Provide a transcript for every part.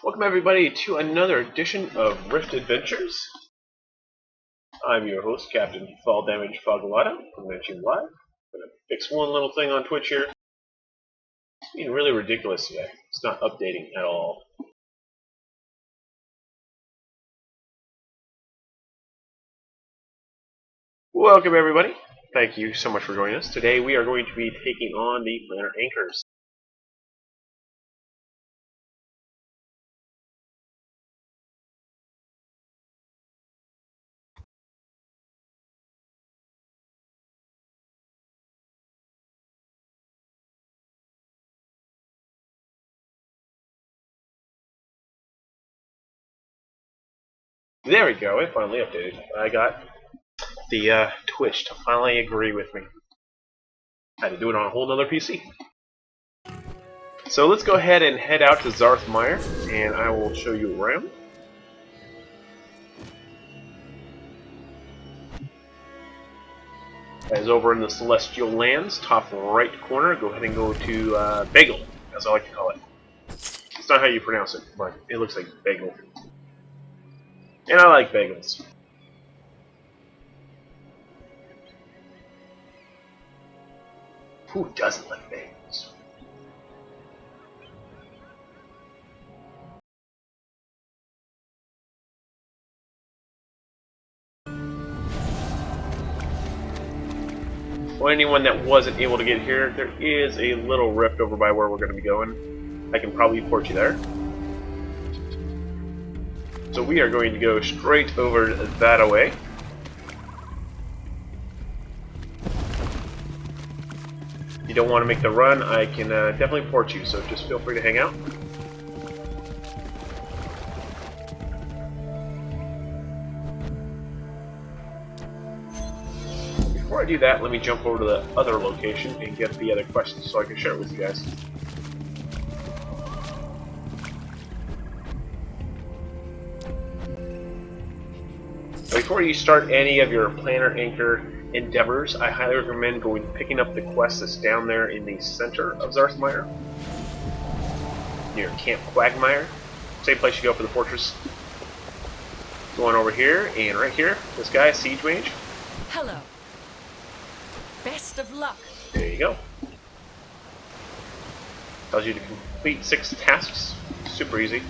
Welcome everybody to another edition of Rift Adventures. I'm your host, Captain Fall Damage Fogalata, coming at you live. I'm going to fix one little thing on Twitch here. It's being really ridiculous today. It's not updating at all. Welcome everybody. Thank you so much for joining us. Today we are going to be taking on the Planar Anchors. There we go, it finally updated. I got the Twitch to finally agree with me. I had to do it on a whole other PC. So let's go ahead and head out to Xarth Mire, and I will show you around. As over in the Celestial Lands, top right corner, go ahead and go to Bagel, as I like to call it. It's not how you pronounce it, but it looks like Bagel. And I like bagels. Who doesn't like bagels? For anyone that wasn't able to get here, there is a little rift over by where we're going to be going. I can probably port you there. So we are going to go straight over that away. If you don't want to make the run, I can definitely port you, so just feel free to hang out. Before I do that, let me jump over to the other location and get the other questions so I can share it with you guys. Before you start any of your Planar Anchor endeavors, I highly recommend picking up the quest that's down there in the center of Xarth Mire, near Camp Quagmire. Same place you go for the fortress. Going over here, and right here, this guy, Siege Mage. Hello. Best of luck. There you go. Tells you to complete 6 tasks. Super easy.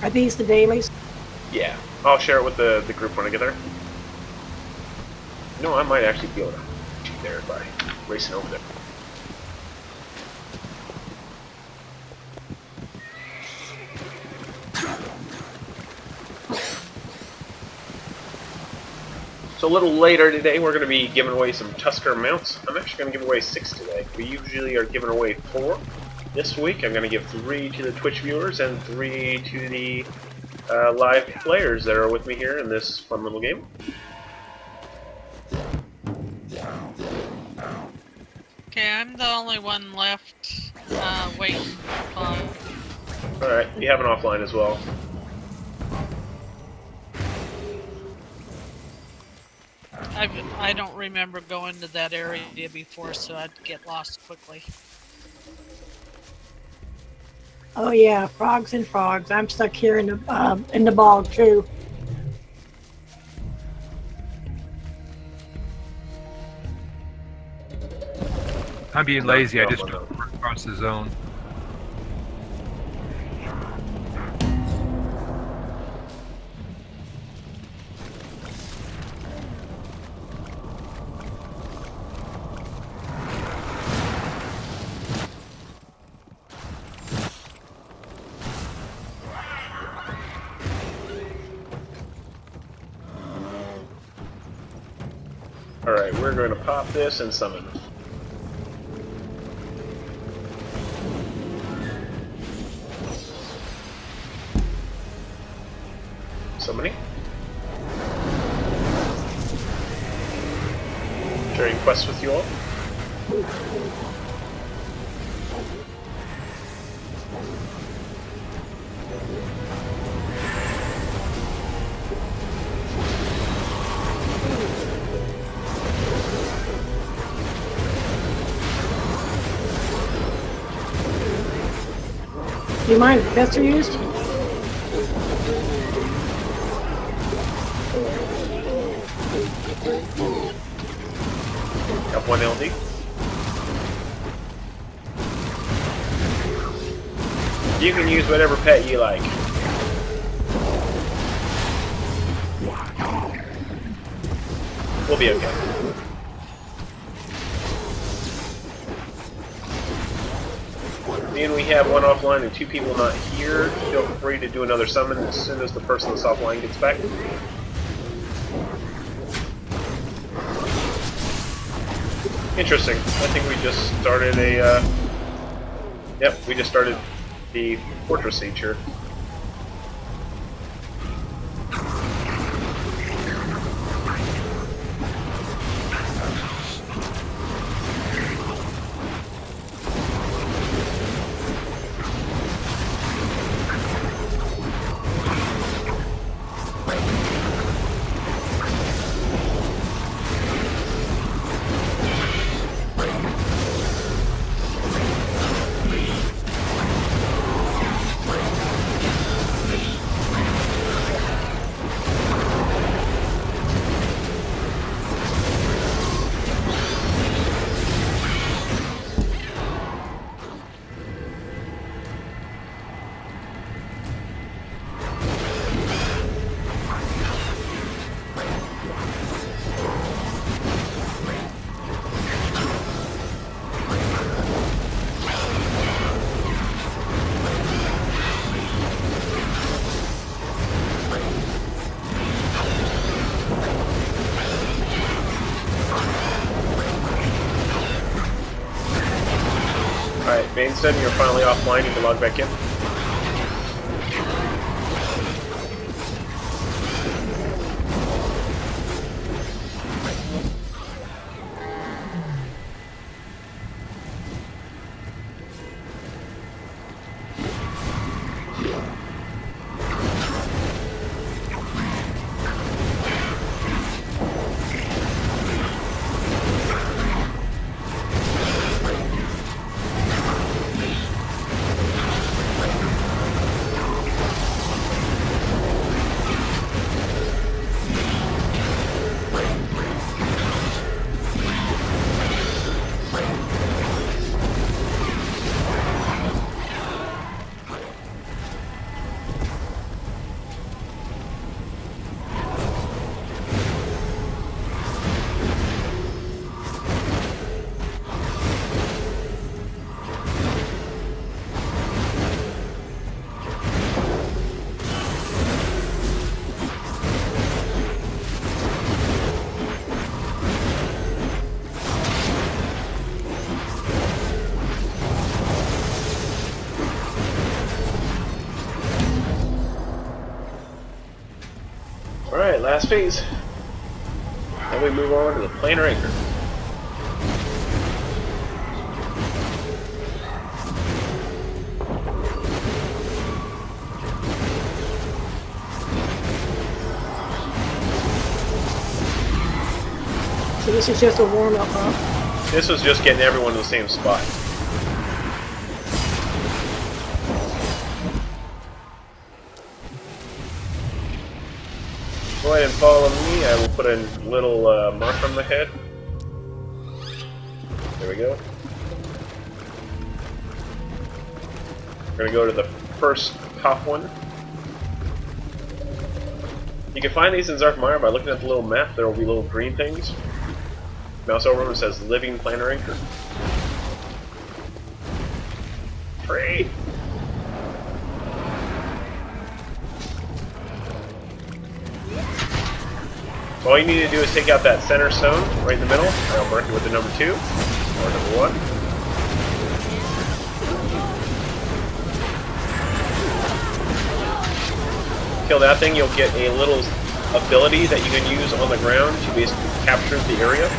Are these the dailies? Yeah, I'll share it with the group when I get there. No, I might actually be able to cheat there by racing over there. So a little later today, we're going to be giving away some Tusker mounts. I'm actually going to give away 6 today. We usually are giving away 4. This week, I'm going to give 3 to the Twitch viewers and 3 to the live players that are with me here in this fun little game. Okay, I'm the only one left waiting. Alright, we have an offline as well. I don't remember going to that area before, so I'd get lost quickly. Oh yeah, frogs and frogs. I'm stuck here in the bog too. I'm being lazy. I just drove across the zone. Alright, we're going to pop this and summon. Summoning. Sharing quests with you all. Do you mind if pets are used? Got one LD. You can use whatever pet you like. We'll be okay. And we have one offline and 2 people not here. Feel free to do another summon as soon as the person that's offline gets back. Interesting. I think we just started a... Yep, we just started the fortress siege here. Alright, Mainstead, you're finally offline. You can log back in. Alright, last phase. Then we move on to the Planar Anchor. So this is just a warm-up, huh? This was just getting everyone in the same spot. Go ahead and follow me. I will put a little mark on the head. There we go. We're going to go to the first top one. You can find these in Xarth Mire by looking at the little map. There will be little green things. Mouse over them, it says Living Planar Anchor. Free! So all you need to do is take out that center stone right in the middle, and I'll mark it with the number 2, or number 1. Kill that thing, you'll get a little ability that you can use on the ground to basically capture the area.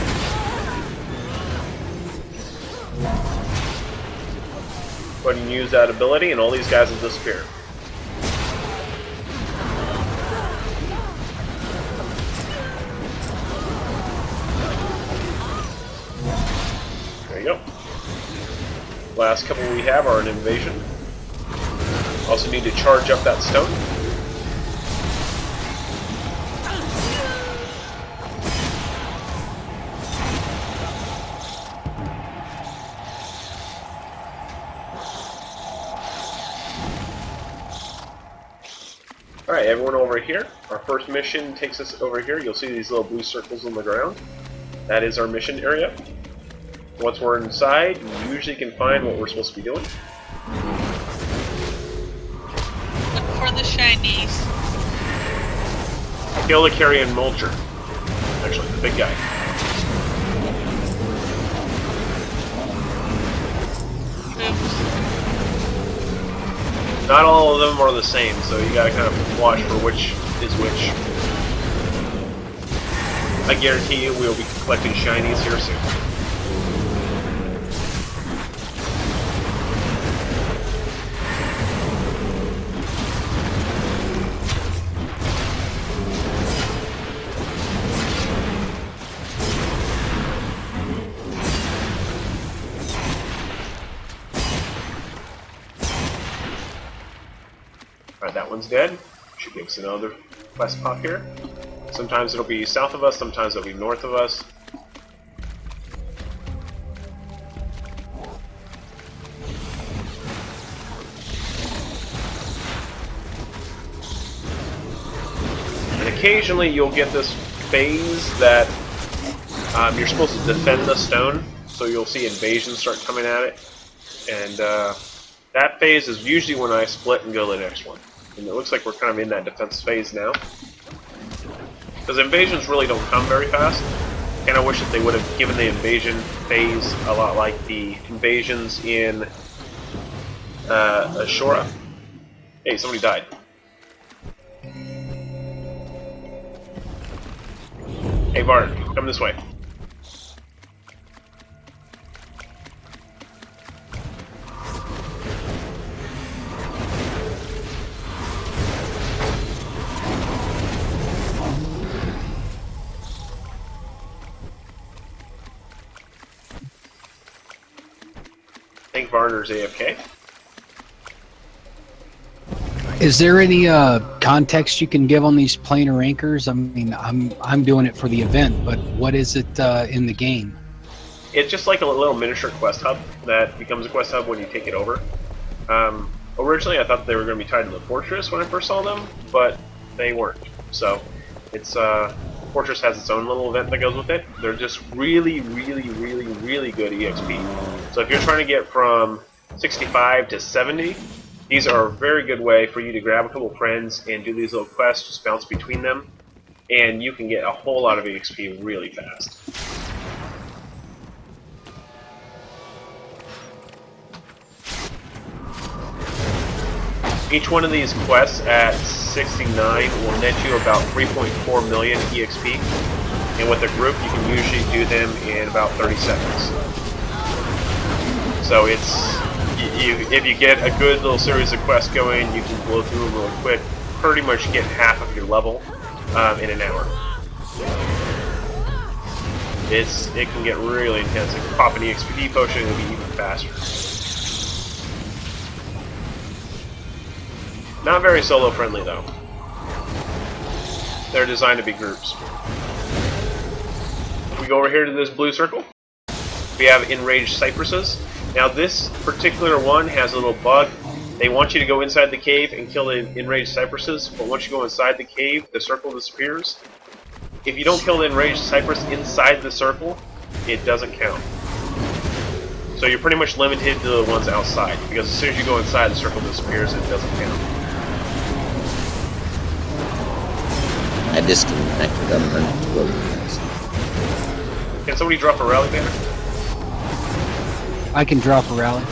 Go ahead and use that ability, and all these guys will disappear. There you go. Last couple we have are an invasion. Also need to charge up that stone. Alright, everyone over here. Our first mission takes us over here. You'll see these little blue circles on the ground. That is our mission area. Once we're inside, you usually can find what we're supposed to be doing. Look for the shinies. Kill the carrion mulcher. Actually, the big guy. Oops. Not all of them are the same, so you gotta kind of watch for which is which. I guarantee you we'll be collecting shinies here soon. Alright, that one's dead. Should give us another quest pop here. Sometimes it'll be south of us, sometimes it'll be north of us. And occasionally you'll get this phase that you're supposed to defend the stone, so you'll see invasions start coming at it. And that phase is usually when I split and go to the next one. And it looks like we're kind of in that defense phase now. Because invasions really don't come very fast. And I wish that they would have given the invasion phase a lot like the invasions in Ashura. Hey, somebody died. Hey Bart, come this way. I think Varner's AFK. Is there any context you can give on these planar anchors? I mean, I'm doing it for the event, but what is it in the game? It's just like a little miniature quest hub that becomes a quest hub when you take it over. Originally, I thought they were going to be tied to the fortress when I first saw them, but they weren't. So, it's the fortress has its own little event that goes with it. They're just really, really, really, really good EXP. So if you're trying to get from 65 to 70, these are a very good way for you to grab a couple friends and do these little quests, just bounce between them, and you can get a whole lot of EXP really fast. Each one of these quests at 69 will net you about 3.4 million EXP, and with a group you can usually do them in about 30 seconds. So it's if you get a good little series of quests going, you can blow through them really quick, pretty much get half of your level in an hour. It can get really intense. If you pop an EXP potion, it'll be even faster. Not very solo friendly though. They're designed to be groups. We go over here to this blue circle. We have enraged cypresses. Now this particular one has a little bug. They want you to go inside the cave and kill the enraged cypresses, but once you go inside the cave, the circle disappears. If you don't kill the enraged cypress inside the circle, it doesn't count. So you're pretty much limited to the ones outside, because as soon as you go inside, the circle disappears and it doesn't count. I disconnected them and wilderness. Can somebody drop a rally banner? I can drop a rally.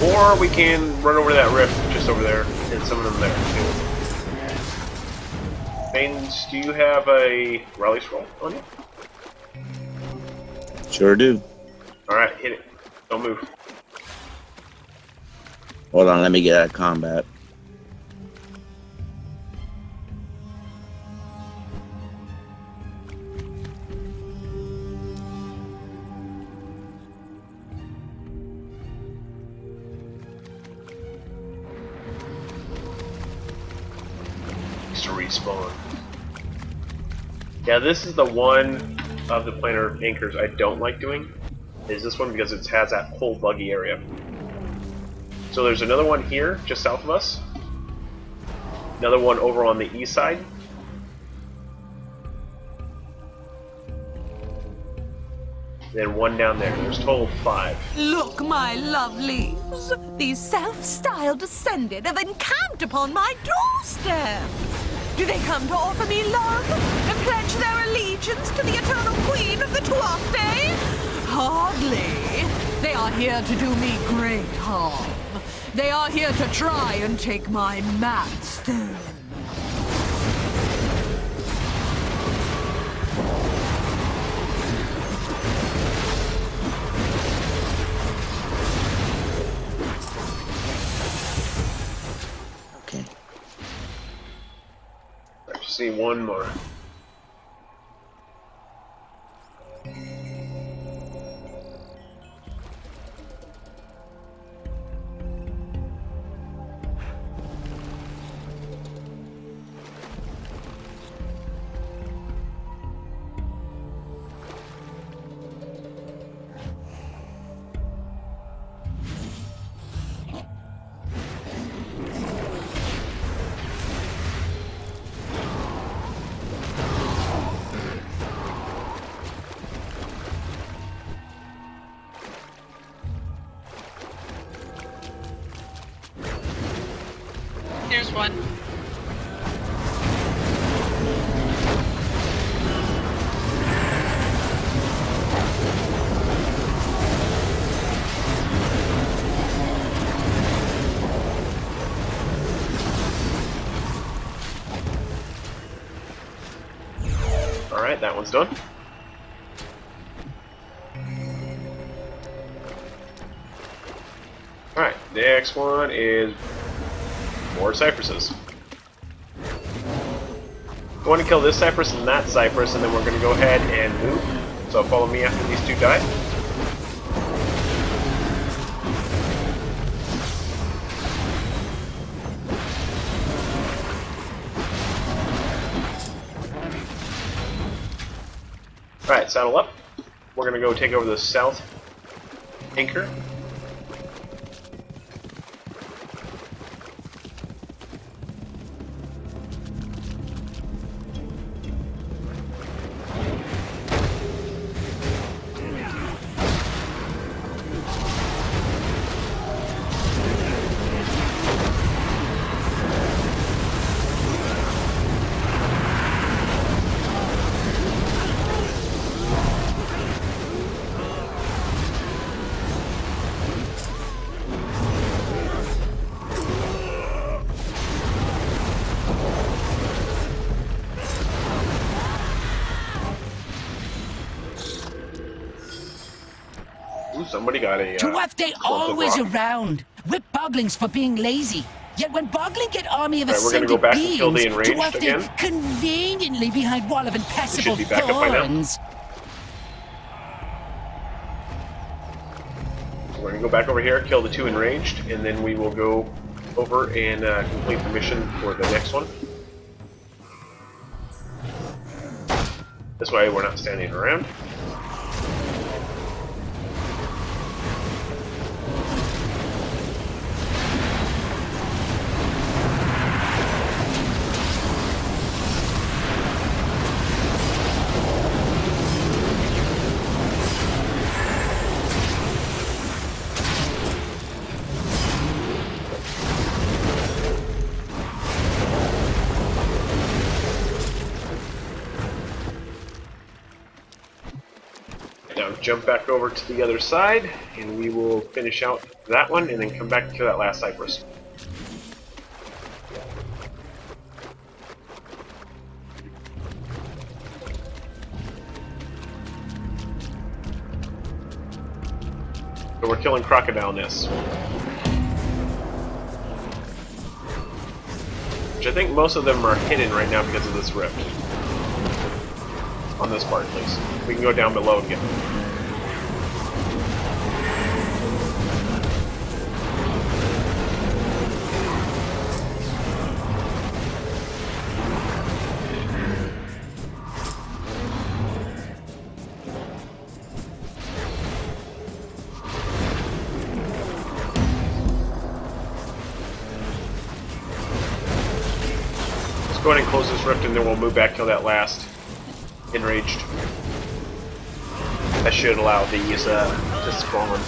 Or we can run over that rift just over there, and some of them there too. Baines, do you have a rally scroll on you? Sure do. Alright, hit it. Don't move. Hold on, let me get out of combat. to respawn. Yeah, this is the one of the planar anchors I don't like doing, is this one because it has that whole buggy area. So there's another one here, just south of us. Another one over on the east side. Then one down there. There's a total of 5. Look, my lovelies. These self-styled descended have encamped upon my doorstep. Do they come to offer me love and pledge their allegiance to the eternal queen of the Tuatha? Hardly. They are here to do me great harm. They are here to try and take my mad stone. Okay. I just see one more. Here's one. Alright, that one's done. Alright, the next one is more cypresses. I want to kill this cypress and that cypress, and then we're going to go ahead and move. So follow me after these two die. Alright, saddle up. We're going to go take over the south anchor. Ooh, somebody got a. Tuatha always rock. around. Whip boglings for being lazy. Yet when bogling get army of Right, we're gonna go ascended back and kill the beings, enraged Tuatha again. conveniently behind wall of impassable be back up by now. thorns. We're gonna go back over here, kill the 2 enraged, and then we will go over and complete the mission for the next one. This way we're not standing around. Now jump back over to the other side, and we will finish out that one, and then come back to that last cypress. So we're killing crocodile nests. Which I think most of them are hidden right now because of this rift. On this part, at least. We can go down below and get them. Go ahead and close this rift, and then we'll move back to that last enraged. That should allow these to spawn.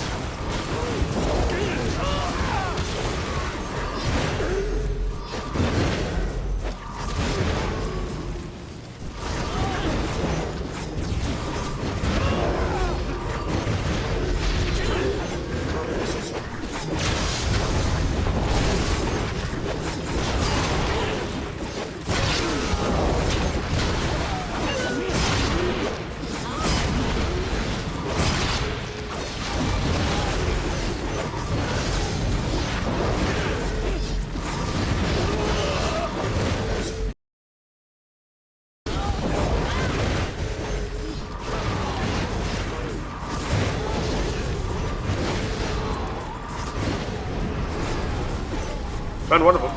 Found one of them.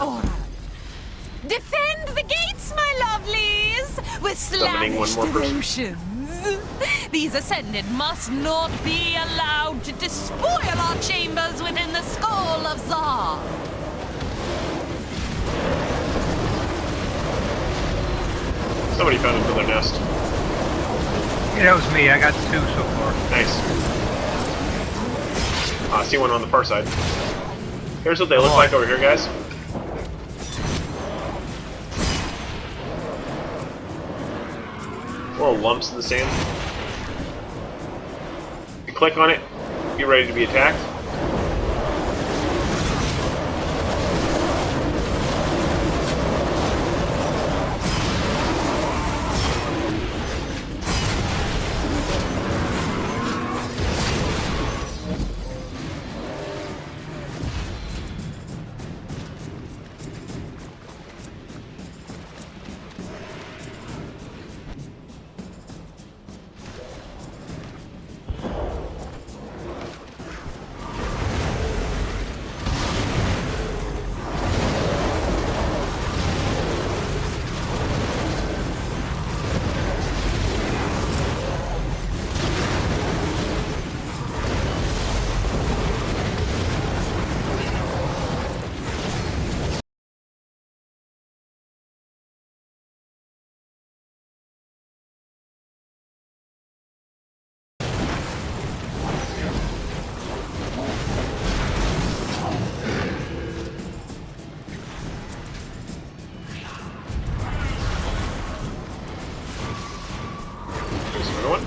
All right. Defend the gates, my lovelies, with Summoning one slavish more person. devotions. These ascended must not be allowed to despoil our chambers within the skull of Xarth. Somebody found another nest. Yeah, that was me. I got 2 so far. Nice. I see one on the far side. Here's what they look like over here, guys. Little lumps in the sand. You click on it, be ready to be attacked. There's another one.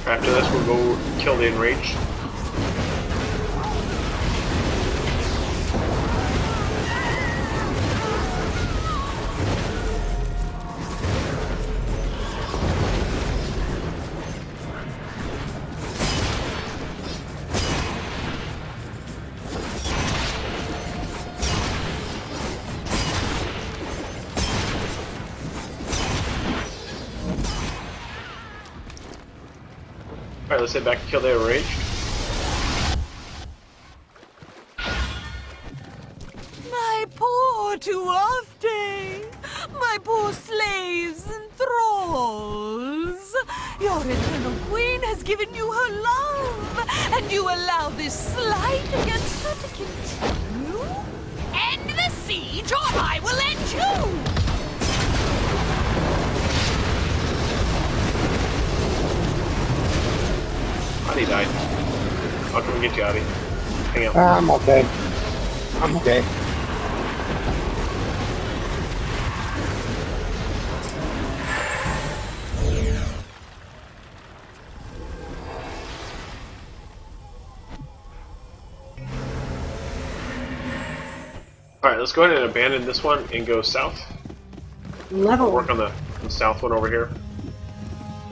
After this, we'll go kill the enraged. Alright, let's head back and kill the enraged. My poor Tuafte! My poor slaves and thralls! Your eternal queen has given you her love, and you allow this slight against her to continue? End the siege, or I will end you! Adi died. I'll come and get you, Adi. Hang out. I'm okay. I'm okay. Alright, let's go ahead and abandon this one and go south. Level. Work on the south one over here.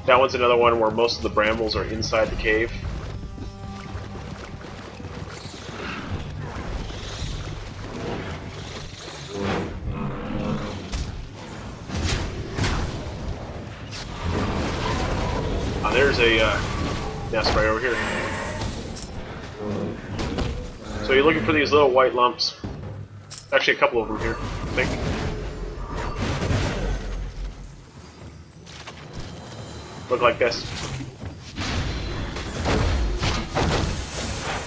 That one's another one where most of the brambles are inside the cave. There's a nest right over here. So you're looking for these little white lumps. Actually, a couple of them here, I think. Look like this.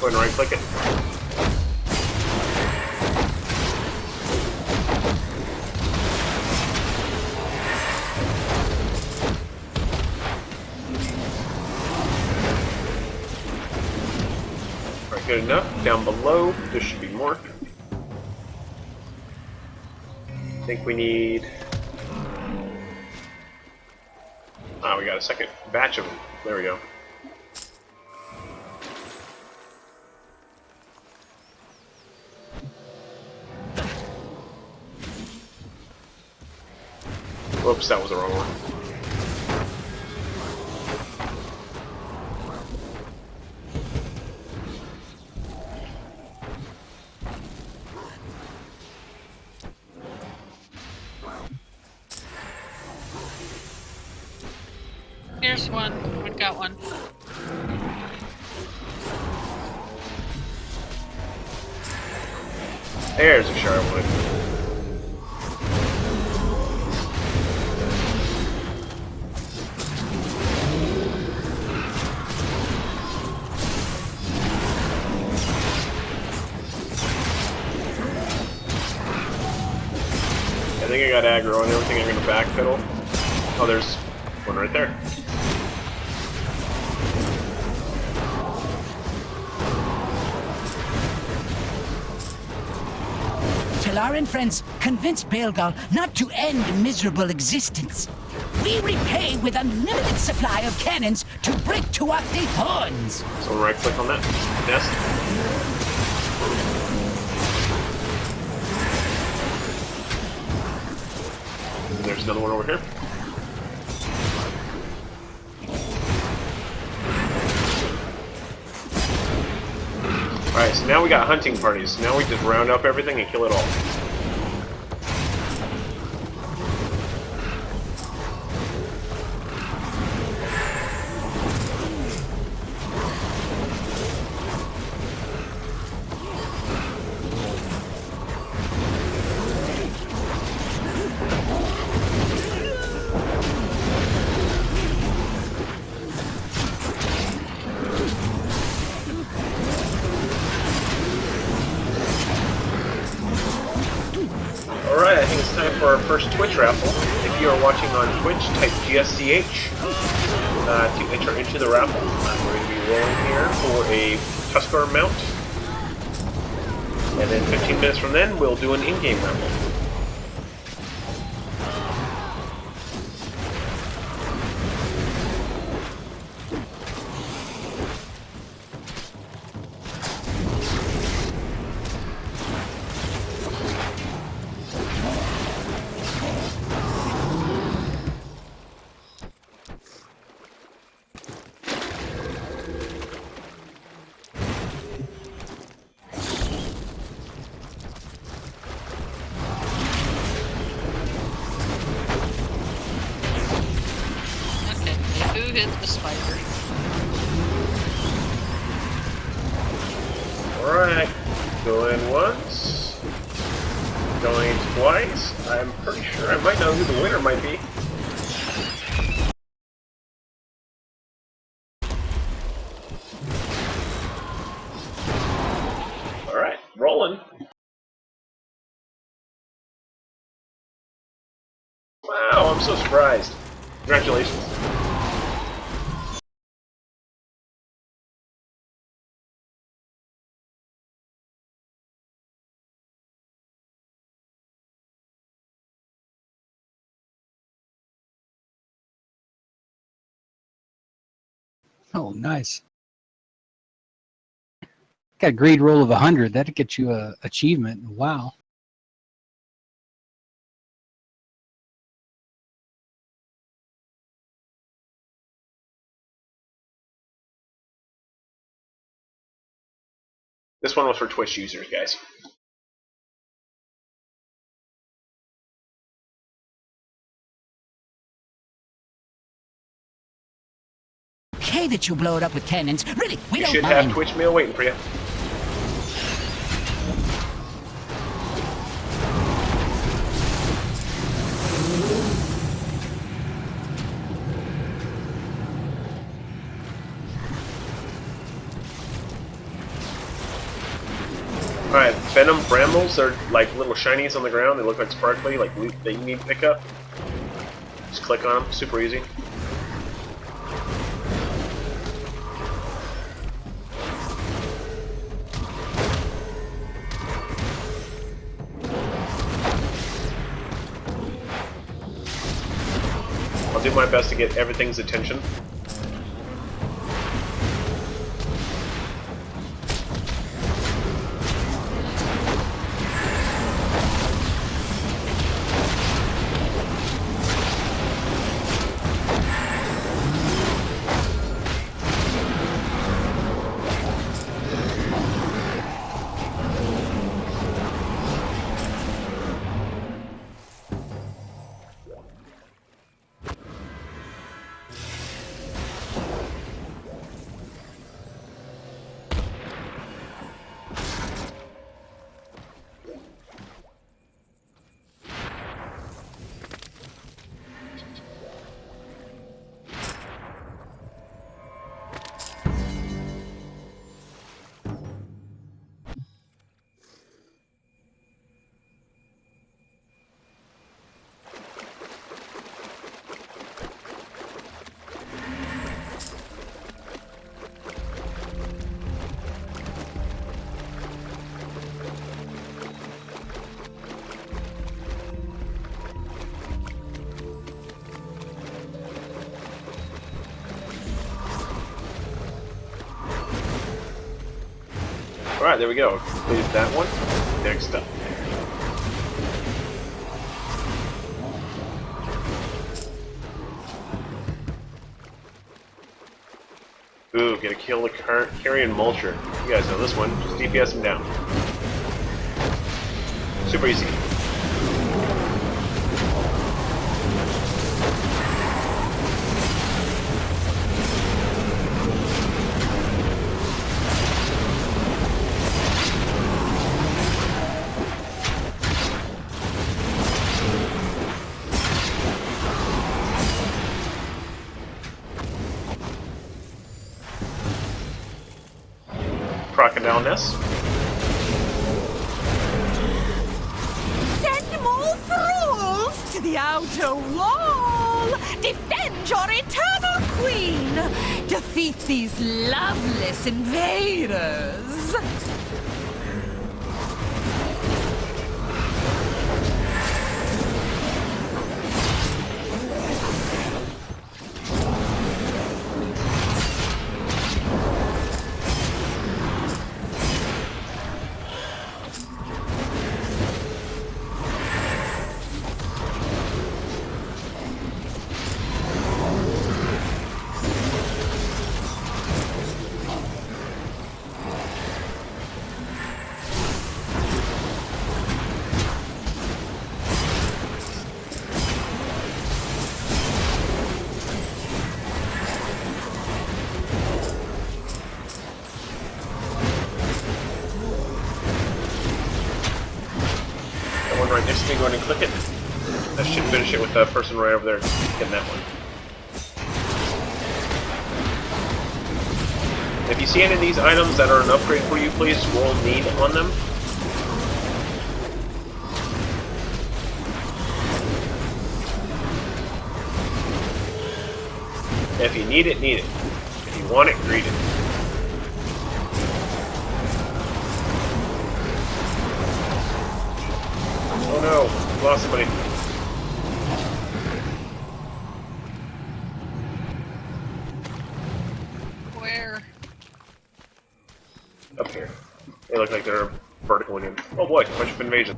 Go ahead and right click it. Alright, good enough. Down below, there should be more. I think we need... we got a second batch of them. There we go. Whoops, that was the wrong one. Here's one. We've got one. There's a sharpwood. I think I got aggro on everything. I'm gonna backpedal. Oh, there's one right there. Talaran friends convince Belgal not to end a miserable existence. We repay with unlimited supply of cannons to break Tuatha horns. So right click on that nest. And there's another one over here. Alright, so now we got hunting parties. Now we just round up everything and kill it all. Alright, I think it's time for our first Twitch raffle. If you are watching on Twitch, type GSCH to enter into the raffle. We're going to be rolling here for a Tuskar mount. And then 15 minutes from then, we'll do an in-game raffle. Who hit the spider? Alright, going once, going twice. I'm pretty sure I might know who the winner might be. Alright, rolling. Wow, I'm so surprised. Congratulations. Oh, nice. Got a grade roll of 100. That'd get you a achievement. Wow. This one was for Twitch users, guys. Okay that you blow it up with cannons. Really, we You don't should mind. have Twitch mail waiting for you. Alright, Venom Brambles are like little shinies on the ground. They look like sparkly, like loot that you need to pick up. Just click on them, super easy. I'll do my best to get everything's attention. Alright, there we go. Completed that one. Next up. Ooh, get a kill the Carrion Mulcher. You guys know this one. Just DPS him down. Super easy. Crocodile Nest. Send more thralls to the outer wall! Defend your eternal queen! Defeat these loveless invaders! Right next to me, go ahead and click it. That should finish it with the person right over there getting that one. If you see any of these items that are an upgrade for you, please roll need on them. If you need it, need it. If you want it, greet it. Oh no, we lost somebody. Where? Up here. They look like they're vertical in. Oh boy, bunch of invasion.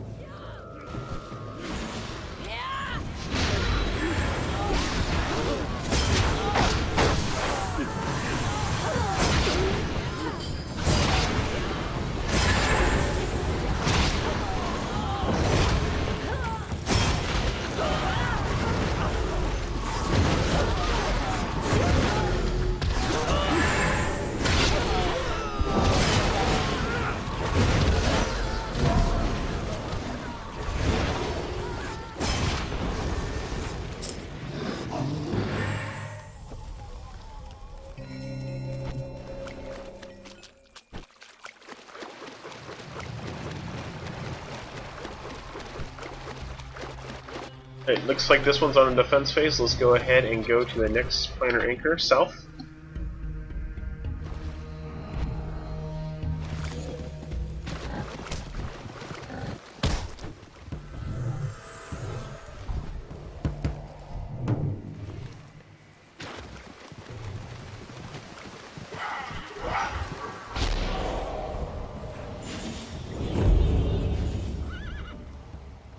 Alright, looks like this one's on a defense phase. Let's go ahead and go to the next planar anchor, south.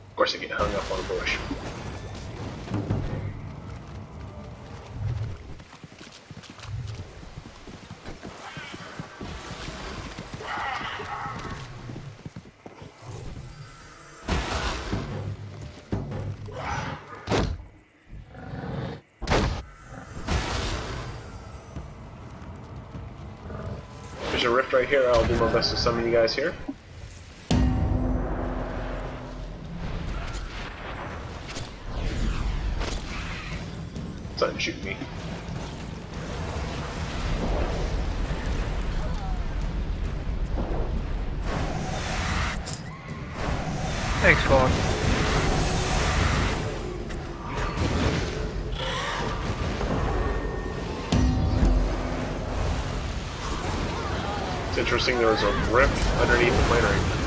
Of course, I get hung up on a bush. There's a rift right here. I'll do my best to summon you guys here. Something shooting me. Thanks, Fog. It's interesting, there was a rift underneath the planar anchor.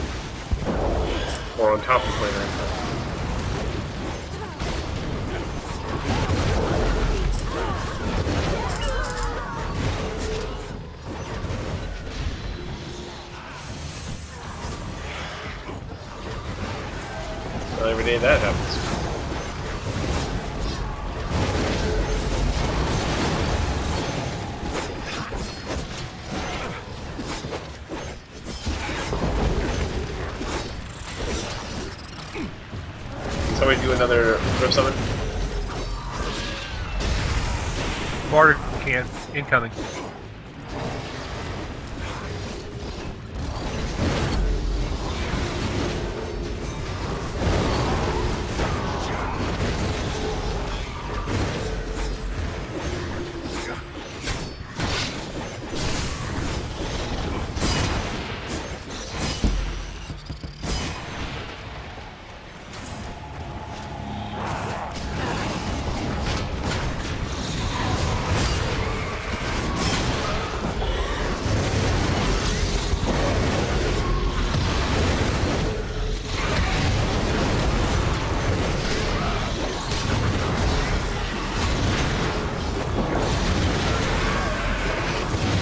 Or on top of the planar anchor. Not every day that happens. Somebody do another rift summon? Martyr can. Incoming.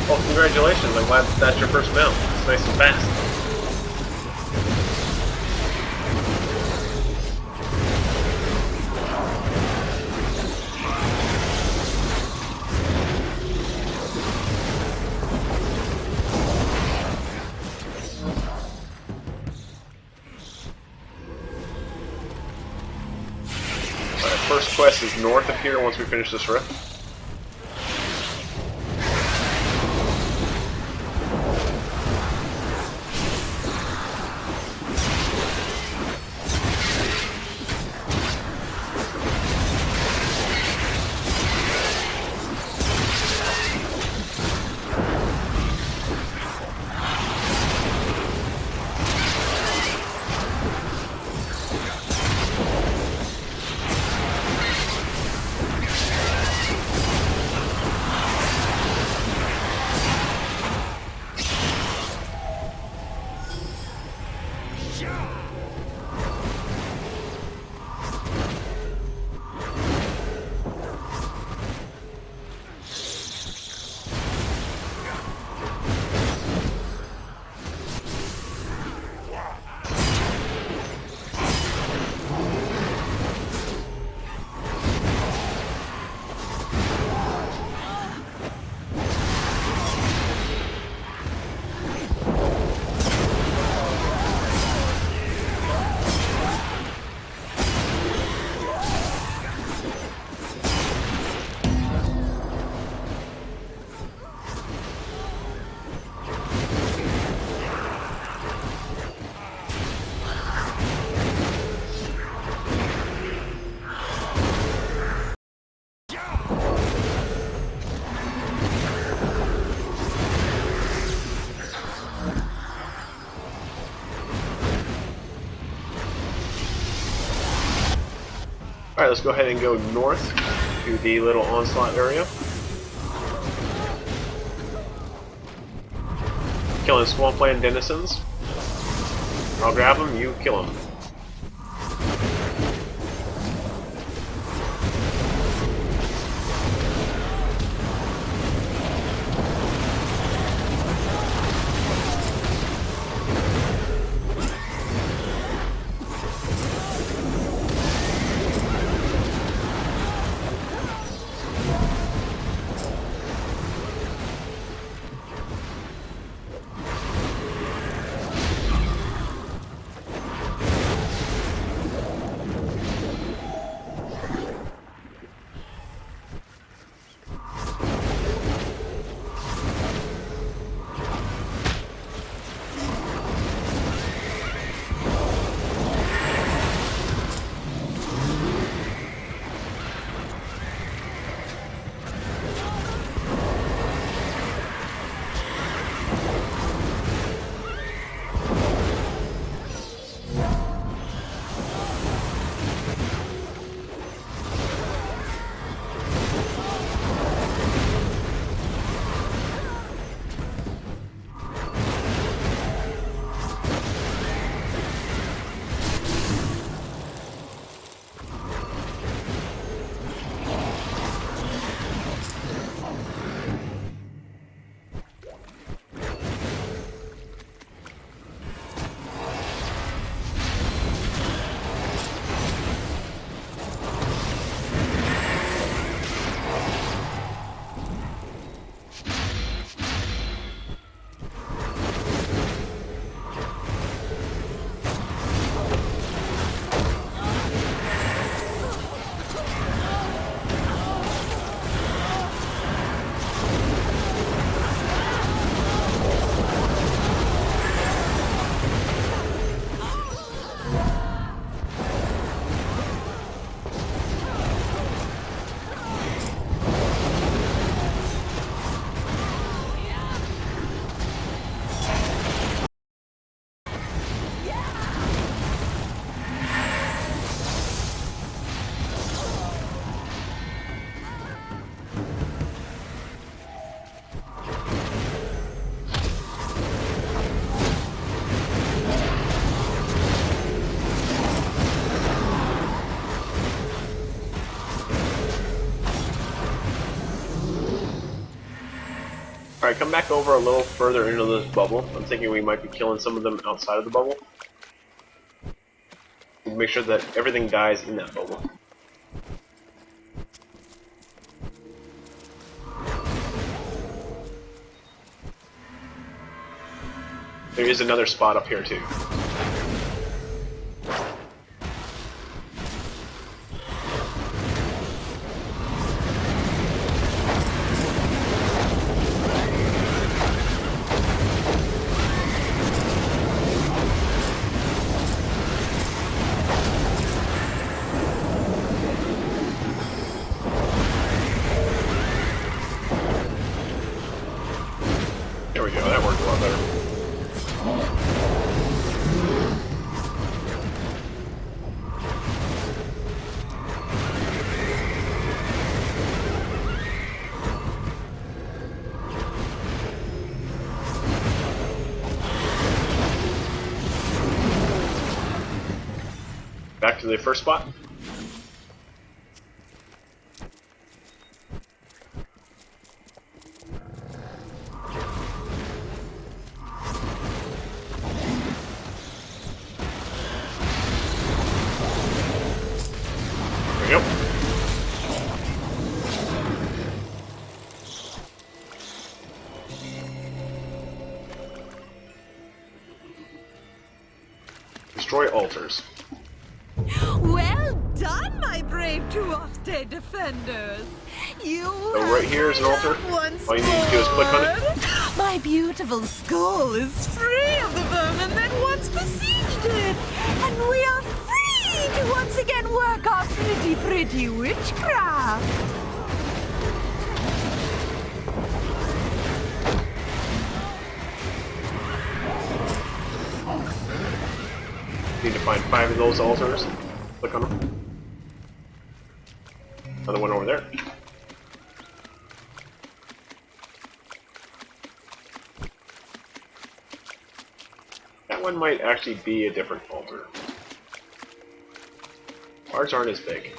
Well, congratulations. I'm glad that's your first mount. It's nice and fast. Alright, first quest is north of here once we finish this rift. Alright, let's go ahead and go north to the little onslaught area. Killing swampland denizens. I'll grab them, you kill them. Alright, come back over a little further into this bubble. I'm thinking we might be killing some of them outside of the bubble. Make sure that everything dies in that bubble. There is another spot up here too. There we go, that worked a lot better. Back to the first spot. There we go. Destroy altars. Well done, my brave Tuaste defenders. You So right here is an altar. once All you need to do is click on it. more. My beautiful skull is free of the vermin that once besieged it, and we are free to once again work our pretty witchcraft. Need to find 5 of those altars. Click on them. Another one over there. That one might actually be a different altar. Ours aren't as big.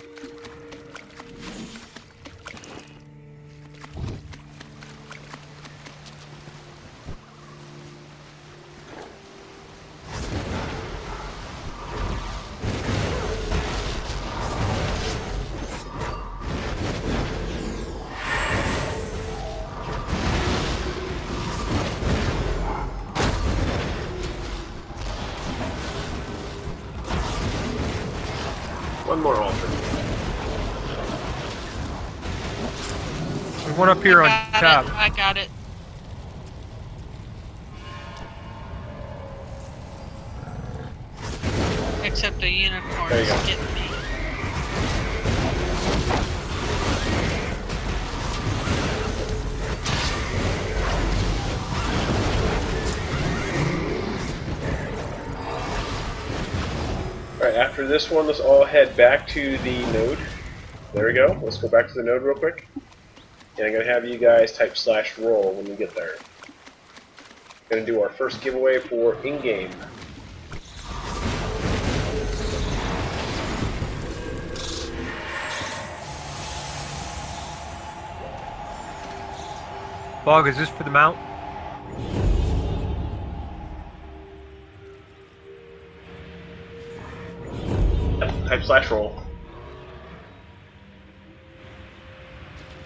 One more altar. There's one up here on top. I got it. Except a unicorn There you is go. getting me. Alright, after this one, let's all head back to the node. There we go. Let's go back to the node real quick. And I'm going to have you guys type /roll when we get there. Going to do our first giveaway for in-game. Bog, is this for the mount? Type /roll.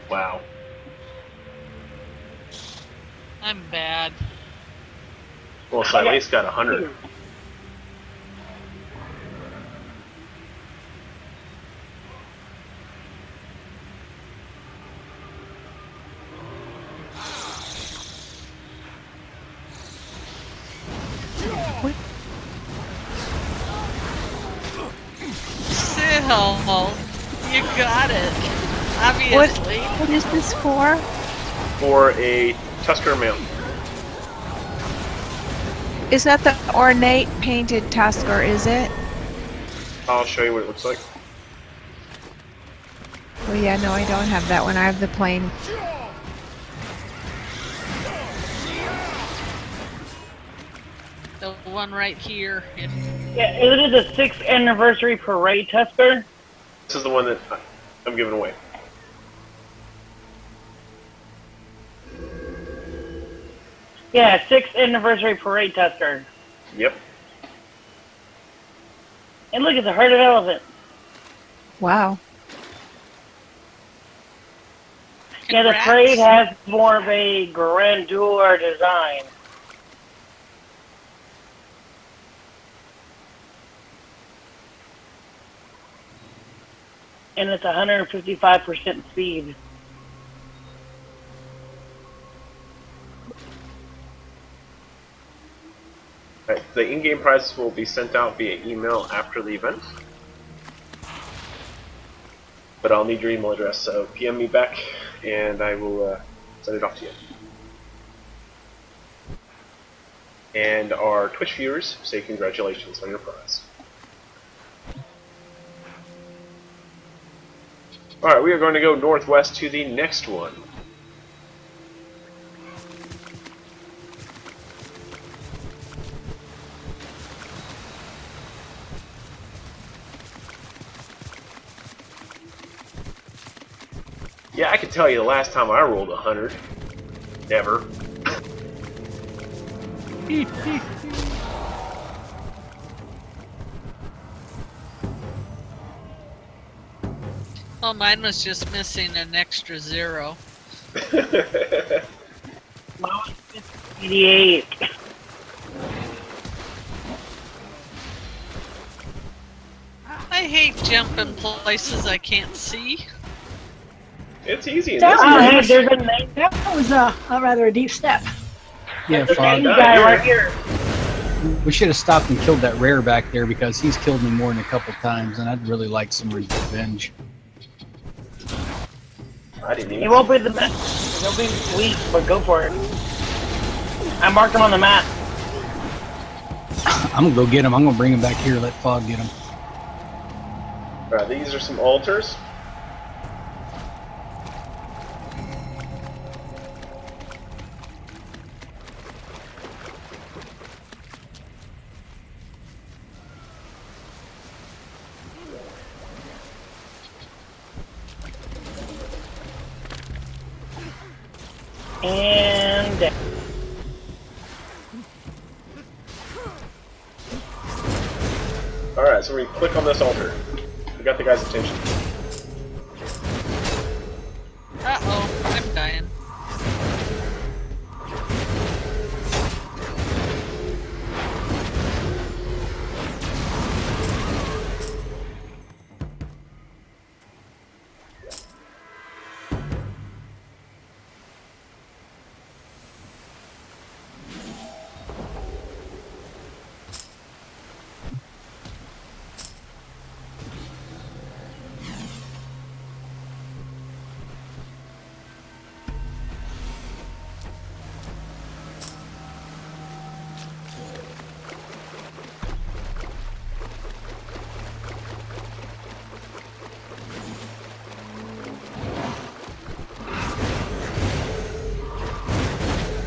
Wow. I'm bad. Well, so I at least got 100. Syl, you got it. Obviously. What is this for? For a Tusker mount. Is that the ornate painted tusker, is it? I'll show you what it looks like. Well, yeah, no, I don't have that one. I have the plain. The one right here. Yeah, is it the 6th anniversary parade Tusker? This is the one that I'm giving away. Yeah, 6th anniversary parade Tusker. Yep. And look, it's a herded elephant. Wow. Yeah, the Congrats. parade has more of a grandeur design. And it's 155% speed. Right, the in-game prizes will be sent out via email after the event. But I'll need your email address, so PM me back and I will send it off to you. And our Twitch viewers, say congratulations on your prize. Alright, we are going to go northwest to the next one. Yeah, I can tell you the last time I rolled 100. Never. Well, mine was just missing an extra 0. Mine was 88. I hate jumping places I can't see. It's easy in That this was, game. that was a rather a deep step. Yeah, The Frog. guy right here. We should have stopped and killed that rare back there because he's killed me more than a couple times, and I'd really like some revenge. I didn't even. He won't be the map. He'll be weak, but go for it. I marked him on the map. I'm gonna go get him. I'm gonna bring him back here. Let Fog get him. Alright, these are some altars. And down. Alright, so we click on this altar. We got the guy's attention. Uh-oh, I'm dying.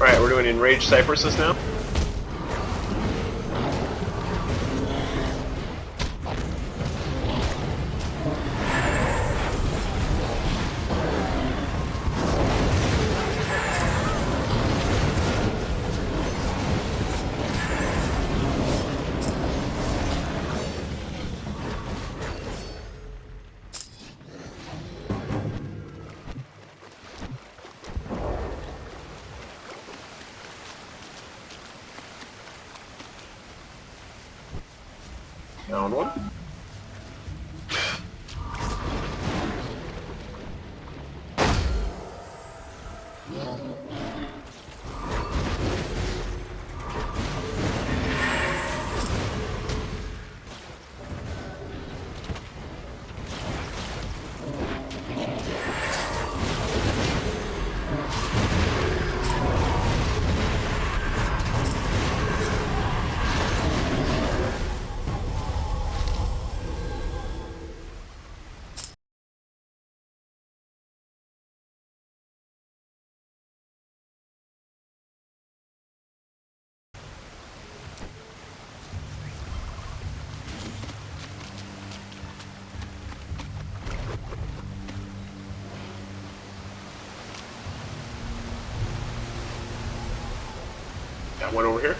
Alright, we're doing Enraged Cypresses now. Down one. Got one over here.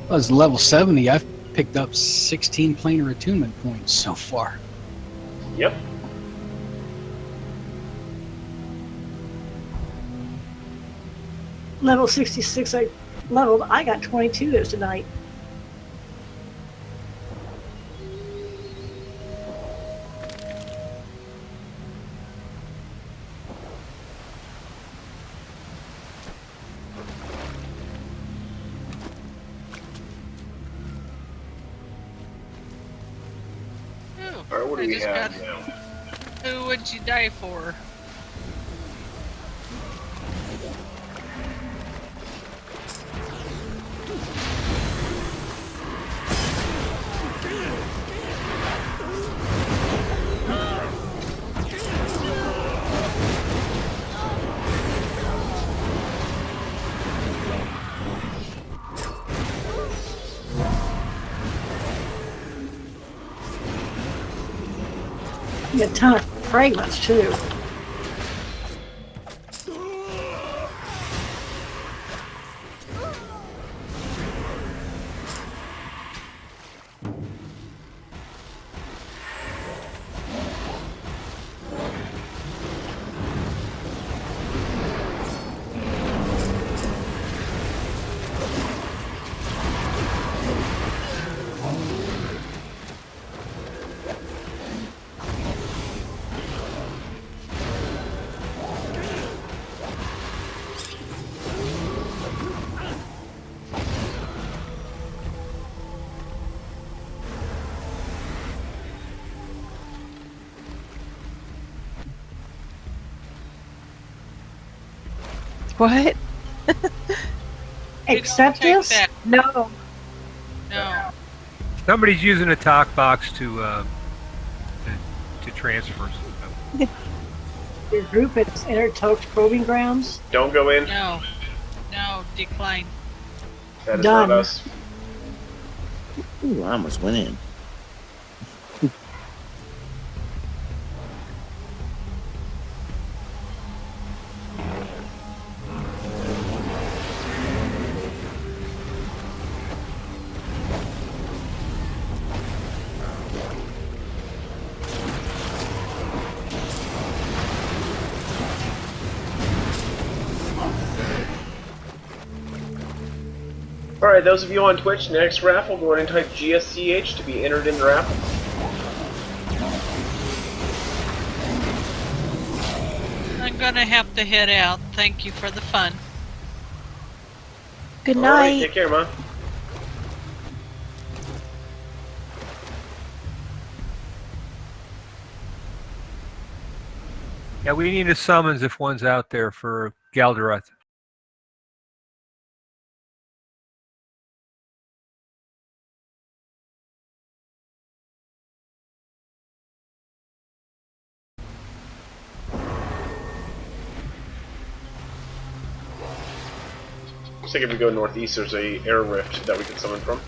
I was level 70. I've picked up 16 planar attunement points so far. Yep. Level 66 I leveled. I got 22 those tonight. Alright, what do I we just have got- now? Who would you die for? You get a ton of fragments too. What? Accept Take this? that. No. No. Somebody's using a talk box to transfer stuff. Your group is Intertox Proving Grounds? Don't go in. No. No. Decline. That is Done. not us. Ooh, I almost went in. Alright, those of you on Twitch, next raffle, go ahead and type GSCH to be entered in the raffle. I'm gonna have to head out. Thank you for the fun. Good Alright, night. take care, man. Yeah, we need a summons if one's out there for Galdaroth. Looks like if we go northeast, there's a air rift that we can summon from.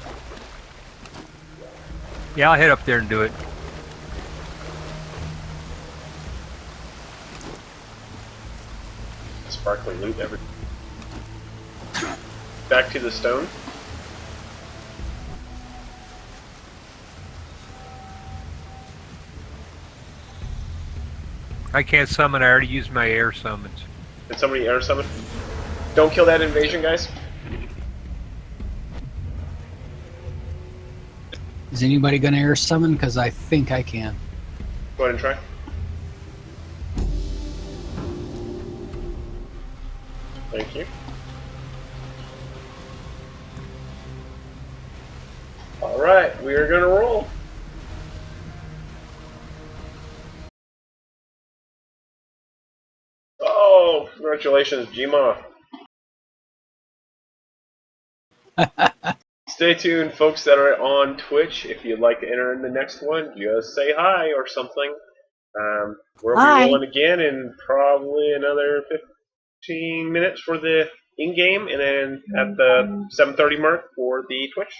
Yeah, I'll head up there and do it. Sparkly loot every. Back to the stone. I can't summon. I already used my air summons. Did somebody air summon? Don't kill that invasion, guys. Is anybody going to air summon? Because I think I can. Go ahead and try. Thank you. Alright, we are gonna roll. Oh, congratulations, Gma. Stay tuned, folks that are on Twitch. If you'd like to enter in the next one, just say hi or something. We'll be Hi. rolling again in probably another 15 minutes for the in-game, and then at the 7:30 mark for the Twitch.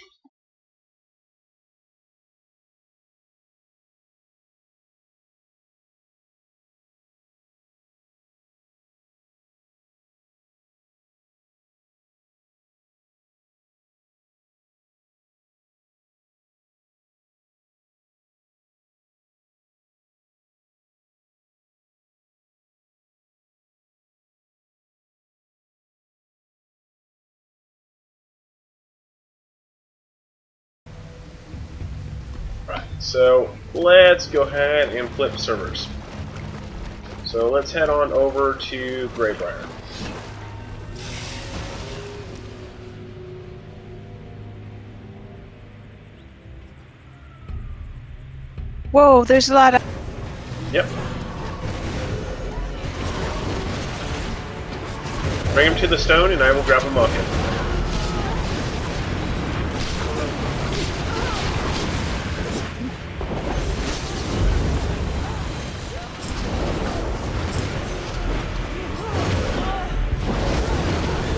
Right, so let's go ahead and flip servers. So let's head on over to Greybriar. Whoa, there's a lot of... Yep. Bring him to the stone and I will grab him off him.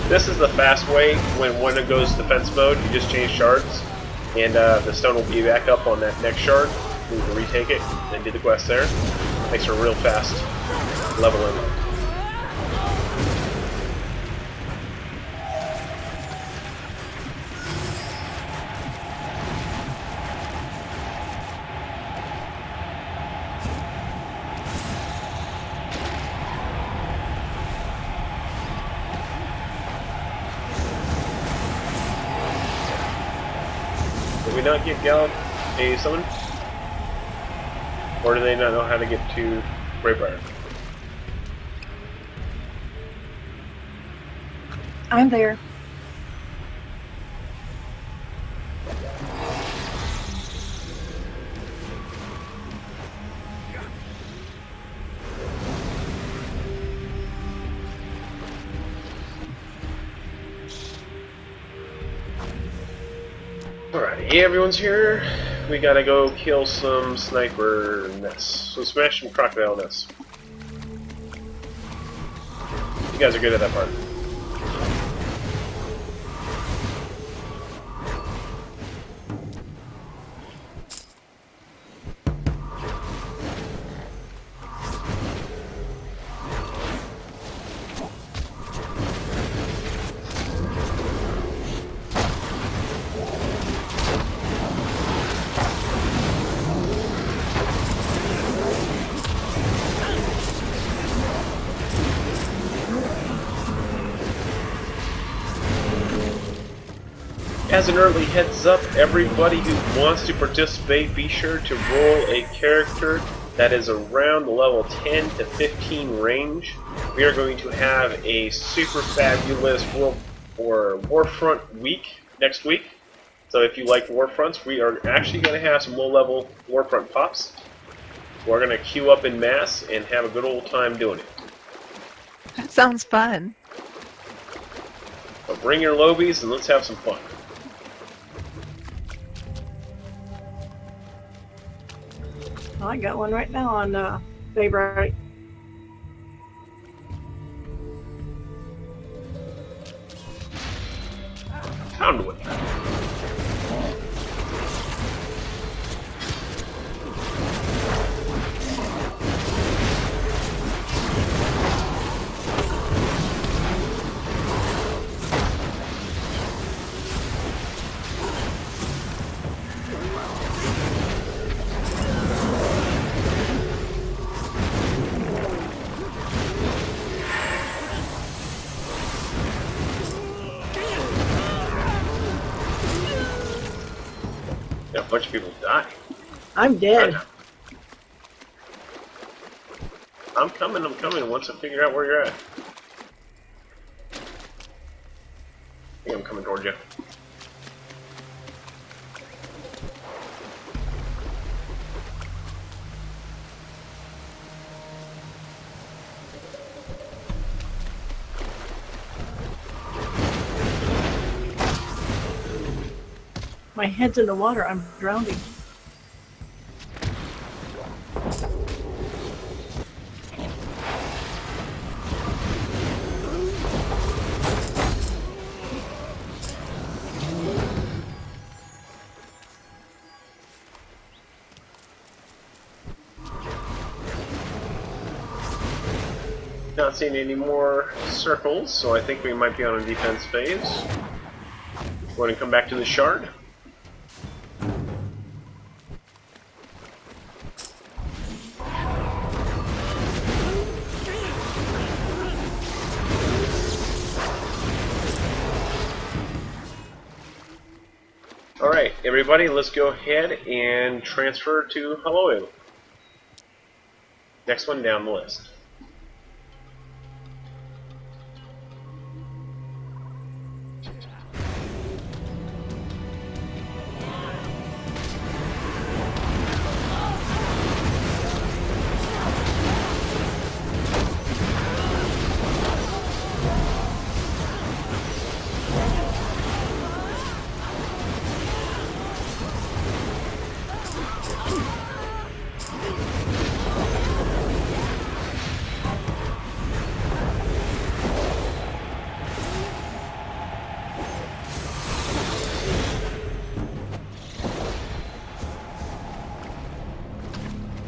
This is the fast way. When it goes defense mode, you just change shards, and the stone will be back up on that next shard. You can retake it, and do the quest there. Makes her real fast leveling. Did we not get Gal a summon? Or do they not know how to get to Greybriar? I'm there. Alright, everyone's here. We gotta go kill some sniper nests. So smash some crocodile nests. You guys are good at that part. As an early heads up, everybody who wants to participate, be sure to roll a character that is around the level 10 to 15 range. We are going to have a super fabulous Warfront week next week. So if you like Warfronts, we are actually going to have some low-level Warfront pops. We're going to queue up in mass and have a good old time doing it. That sounds fun. So bring your lobies and let's have some fun. I got one right now on Favorite. Conduit. A bunch of people die. I'm dead. I'm coming once I figure out where you're at. I think I'm coming towards you. My head's in the water. I'm drowning. Not seeing any more circles, so I think we might be on a defense phase. Go ahead and come back to the shard. Alright, everybody, let's go ahead and transfer to Hello. Next one down the list.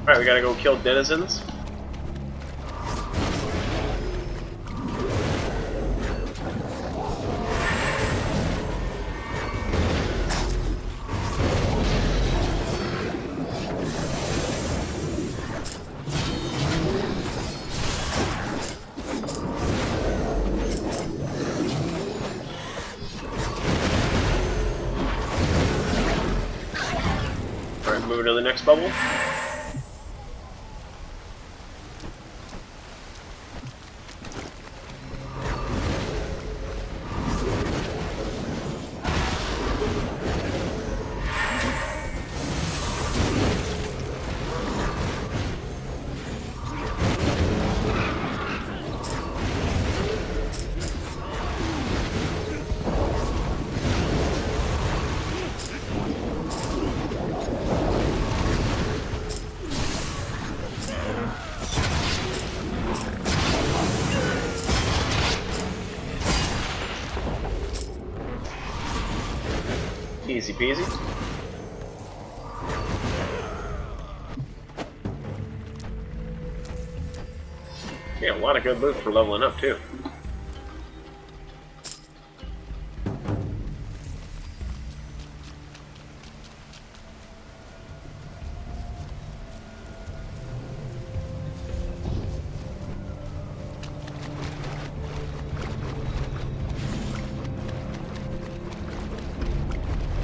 Alright, we gotta go kill denizens. Alright, moving to the next bubble. peasy. Yeah, a lot of good loot for leveling up too.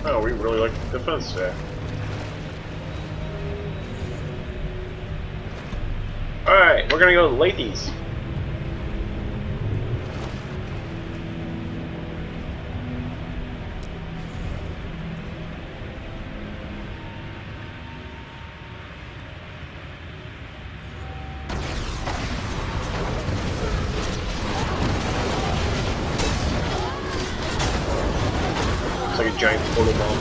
Oh, we really like the defense stack. Alright, we're gonna go to Lathes. It's like a giant portal bomb.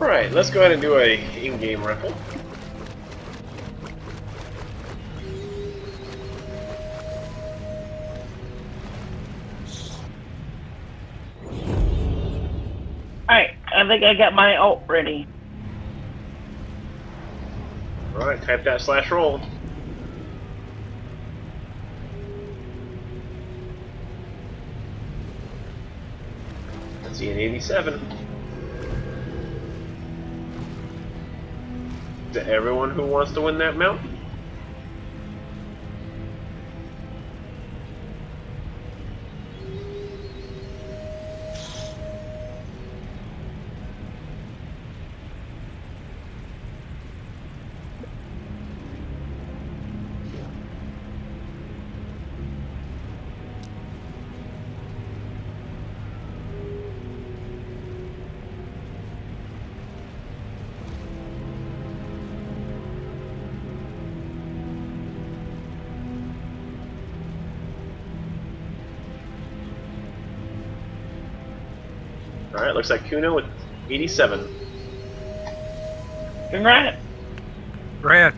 Alright, let's go ahead and do a in-game raffle. Alright, I think I got my ult ready. Alright, type that /roll. Let's see an 87. To everyone who wants to win that mount. Alright, looks like Kuno with 87. Congrats! Grant.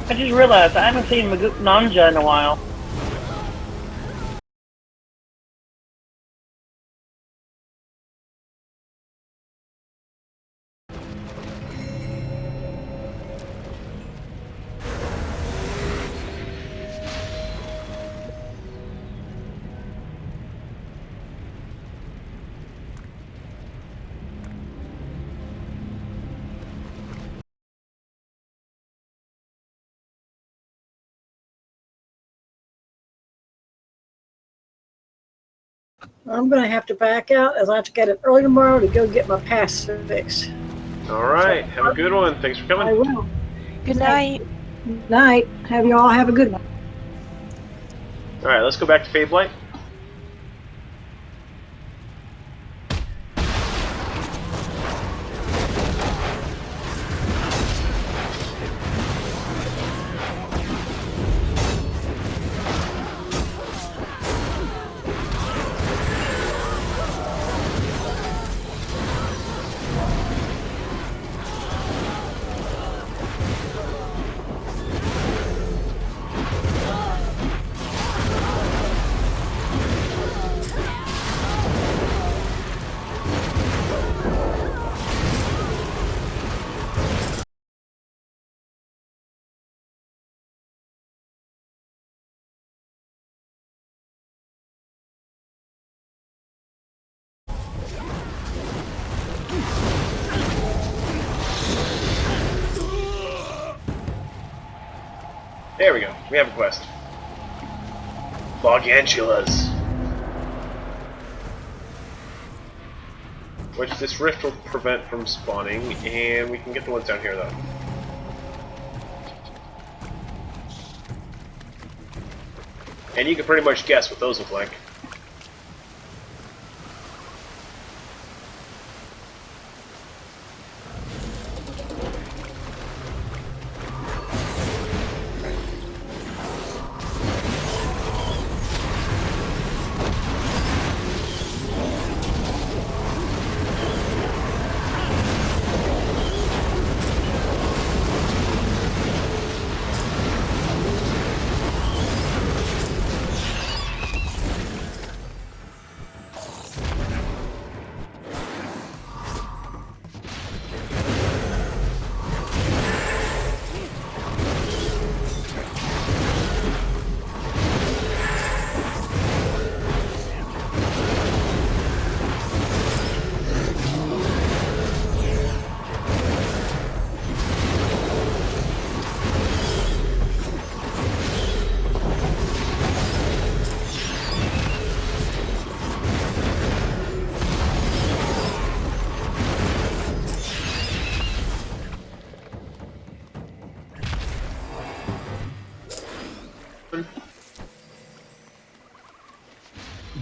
I just realized I haven't seen Magoo Nanja in a while. I'm going to have to back out as I have to get up early tomorrow to go get my pass fixed. Alright, have a good one. Thanks for coming. I will. Good night. Night. Have you all have a good one. Alright, let's go back to Fade Blight. There we go. We have a quest. Fogantulas. Which this rift will prevent from spawning, and we can get the ones down here though. And you can pretty much guess what those look like.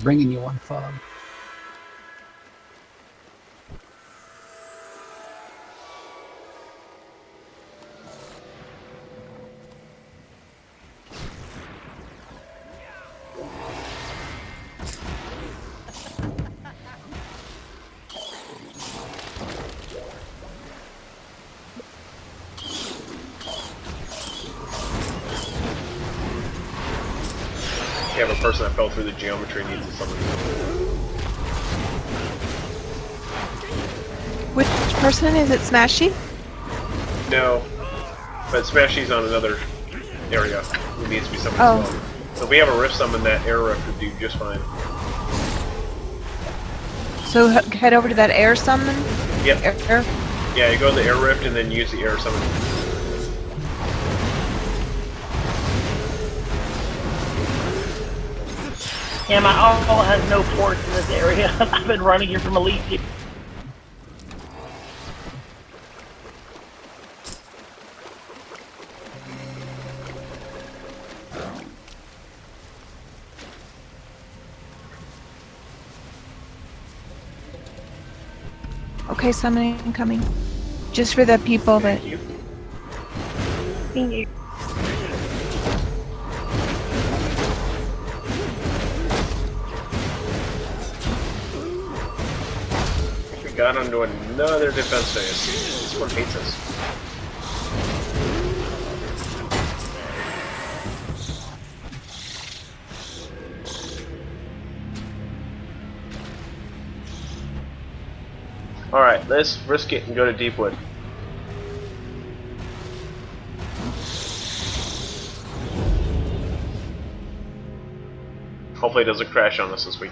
Bringing you one fog. You have a person that fell through the geometry needs to summon. Which person? Is it Smashy? No, but Smashy's on another area who needs to be summoned Oh. as well. So if we have a rift summon, that air rift would do just fine. So head over to that air summon? Yep. Air? Yeah, you go to the air rift and then use the air summon. Yeah, my uncle has no ports in this area. I've been running here from Elite. Okay, summoning coming. Just for the people that... Thank you. We got onto another defense phase. This one hates us. Alright, let's risk it and go to Deepwood. Hopefully it doesn't crash on us this week.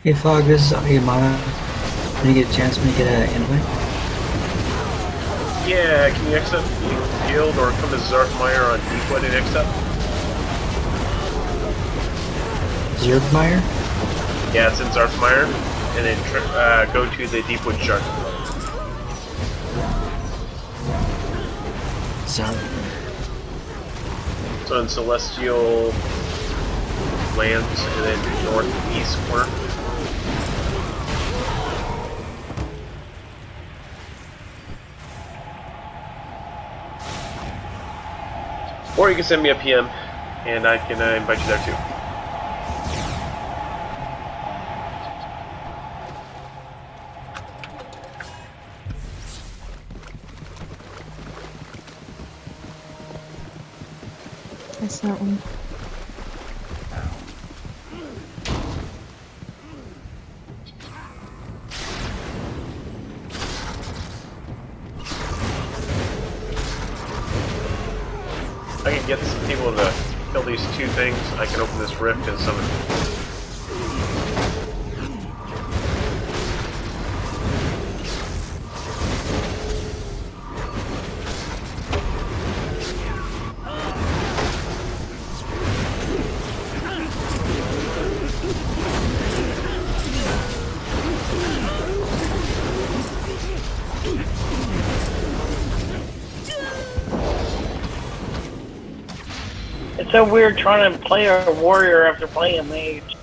Hey Fog, this is Ayamana. When you get a chance, make it an invite. Yeah, can you accept the guild or come to Xarth Mire on Deepwood and accept? Xarth Mire? Yeah, it's in Xarth Mire, and then go to the Deepwood Shark. Xarth. So in Celestial Lands, and then northeast corner. Or you can send me a PM, and I can invite you there too. That's that one. I can get some people to kill these two things. I can open this rift and summon. so weird trying to play a warrior after playing a mage.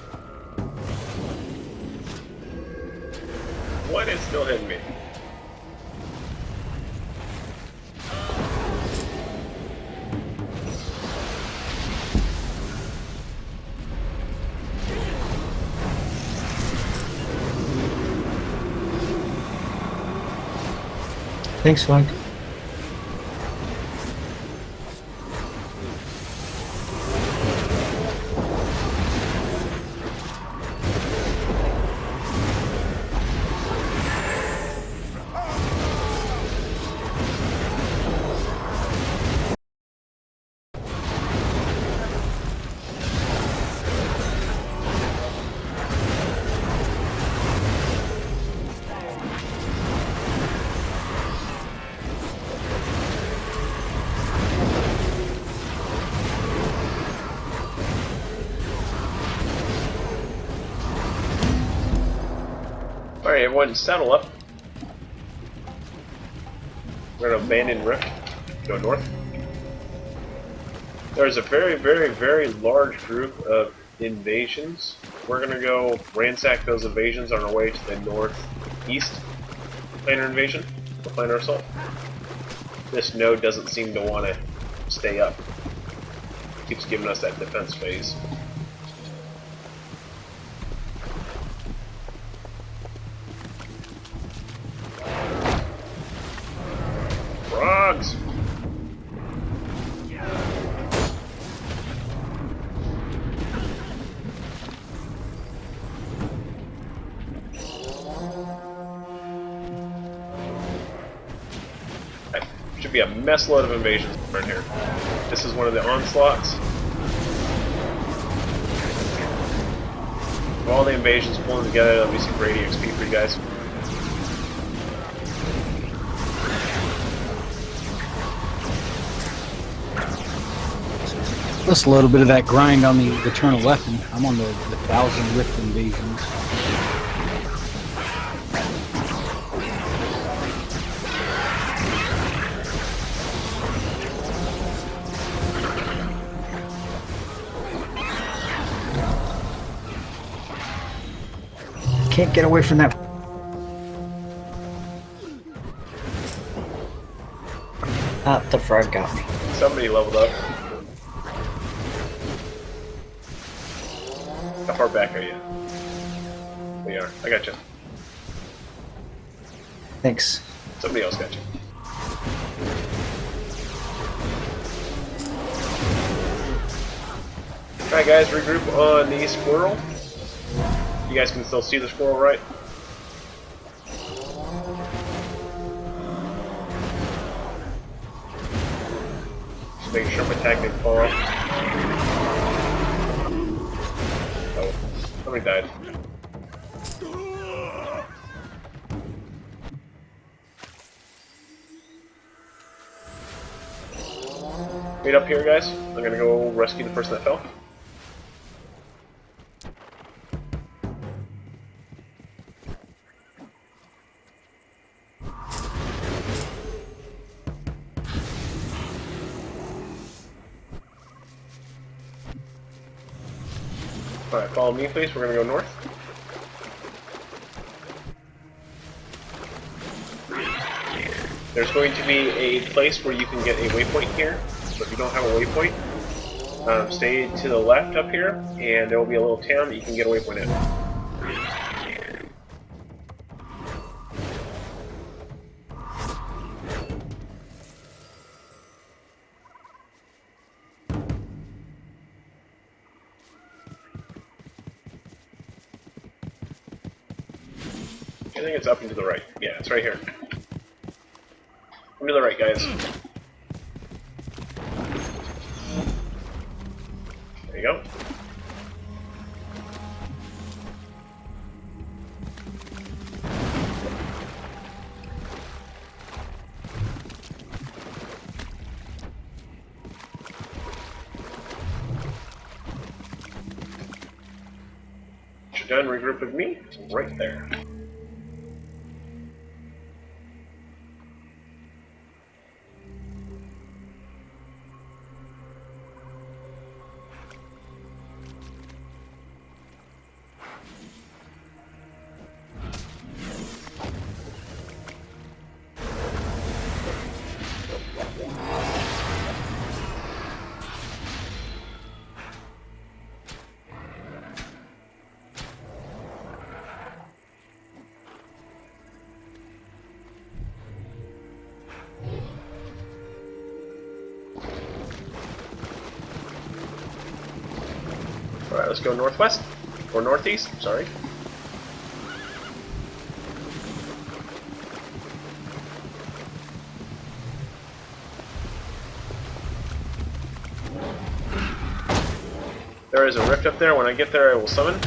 What is still hitting me? Thanks, Flag. Alright, everyone, saddle up. We're gonna abandon Rift. Go north. There's a very, very, very large group of invasions. We're gonna go ransack those invasions on our way to the northeast. Planar invasion, the planar assault. This node doesn't seem to want to stay up. It keeps giving us that defense phase. Frogs! That should be a mess load of invasions right here. This is one of the onslaughts. With all the invasions pulling together, that'll be some great EXP for you guys. Plus a little bit of that grind on the eternal weapon. I'm on the 1,000 Rift invasions. Can't get away from that. Ah, the frog got me. Somebody leveled up. How far back are you? We are. I got you. Thanks. Somebody else got you. Alright guys, regroup on the squirrel. You guys can still see the squirrel, right? Just making sure my tag didn't fall off. Oh, somebody died. Wait up here, guys. I'm gonna go rescue the person that fell. Alright, follow me please, we're gonna go north. There's going to be a place where you can get a waypoint here, so if you don't have a waypoint, stay to the left up here, and there will be a little town that you can get a waypoint in. I think it's up and to the right. Yeah, it's right here. Come to the right, guys. There you go. Once you're done, regroup with me. Right there. let's go northwest. Or northeast, sorry. There is a rift up there. When I get there, I will summon.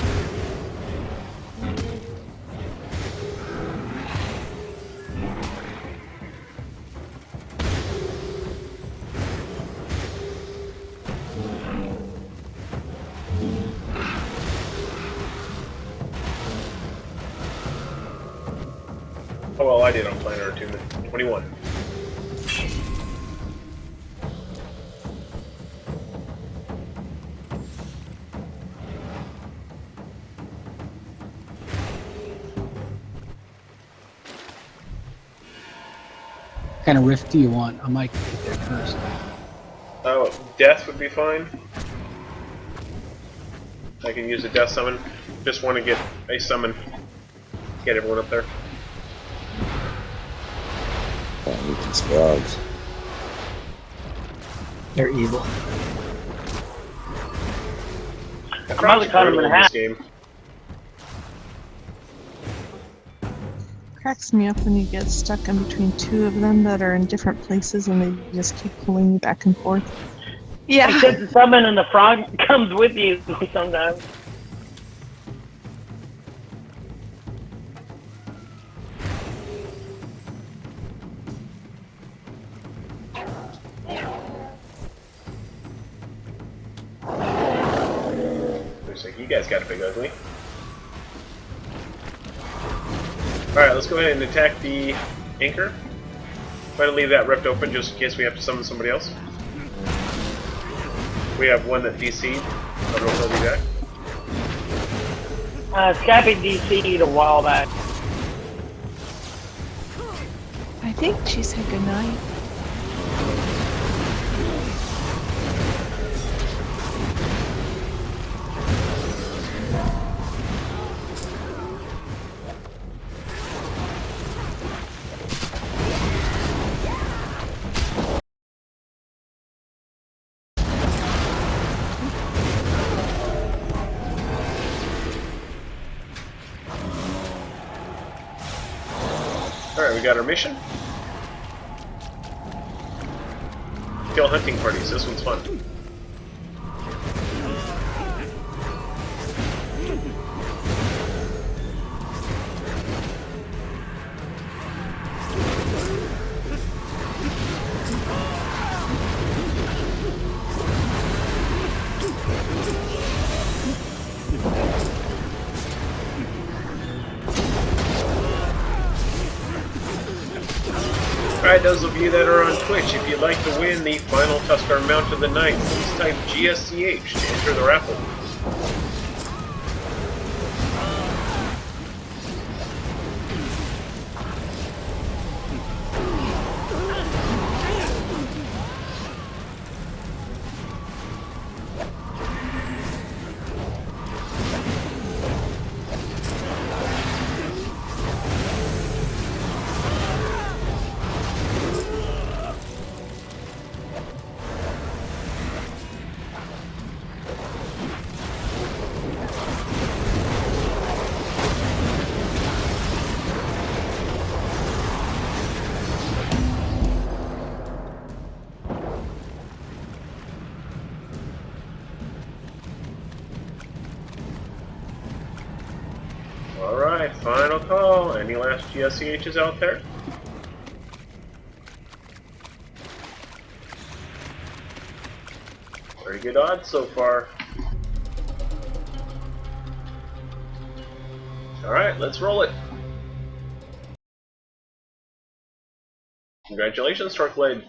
Oh well, I did on Planar Attunement. 21. What kind of rift do you want? I might get there first. Oh, death would be fine. I can use a death summon. Just want to get a summon. Get everyone up there. Yeah, he can frogs. They're evil. I probably cut him in half. Game. Cracks me up when you get stuck in between two of them that are in different places and they just keep pulling you back and forth. Yeah. Except the summon and the frog comes with you sometimes. Looks like you guys got a big ugly. Alright, let's go ahead and attack the anchor. Try to leave that rift open just in case we have to summon somebody else. We have one that DC'd. I don't know if they'll be back. Scrappy DC'd a while back. I think she said goodnight. Alright, we got our mission. Kill hunting parties, this one's fun. Alright, those of you that are on Twitch, if you'd like to win the final Tuskar Mount of the Night, please type GSCH to enter the raffle. Alright, final call. Any last GSCHs out there? Pretty good odds so far. Alright, let's roll it. Congratulations, Torquelade.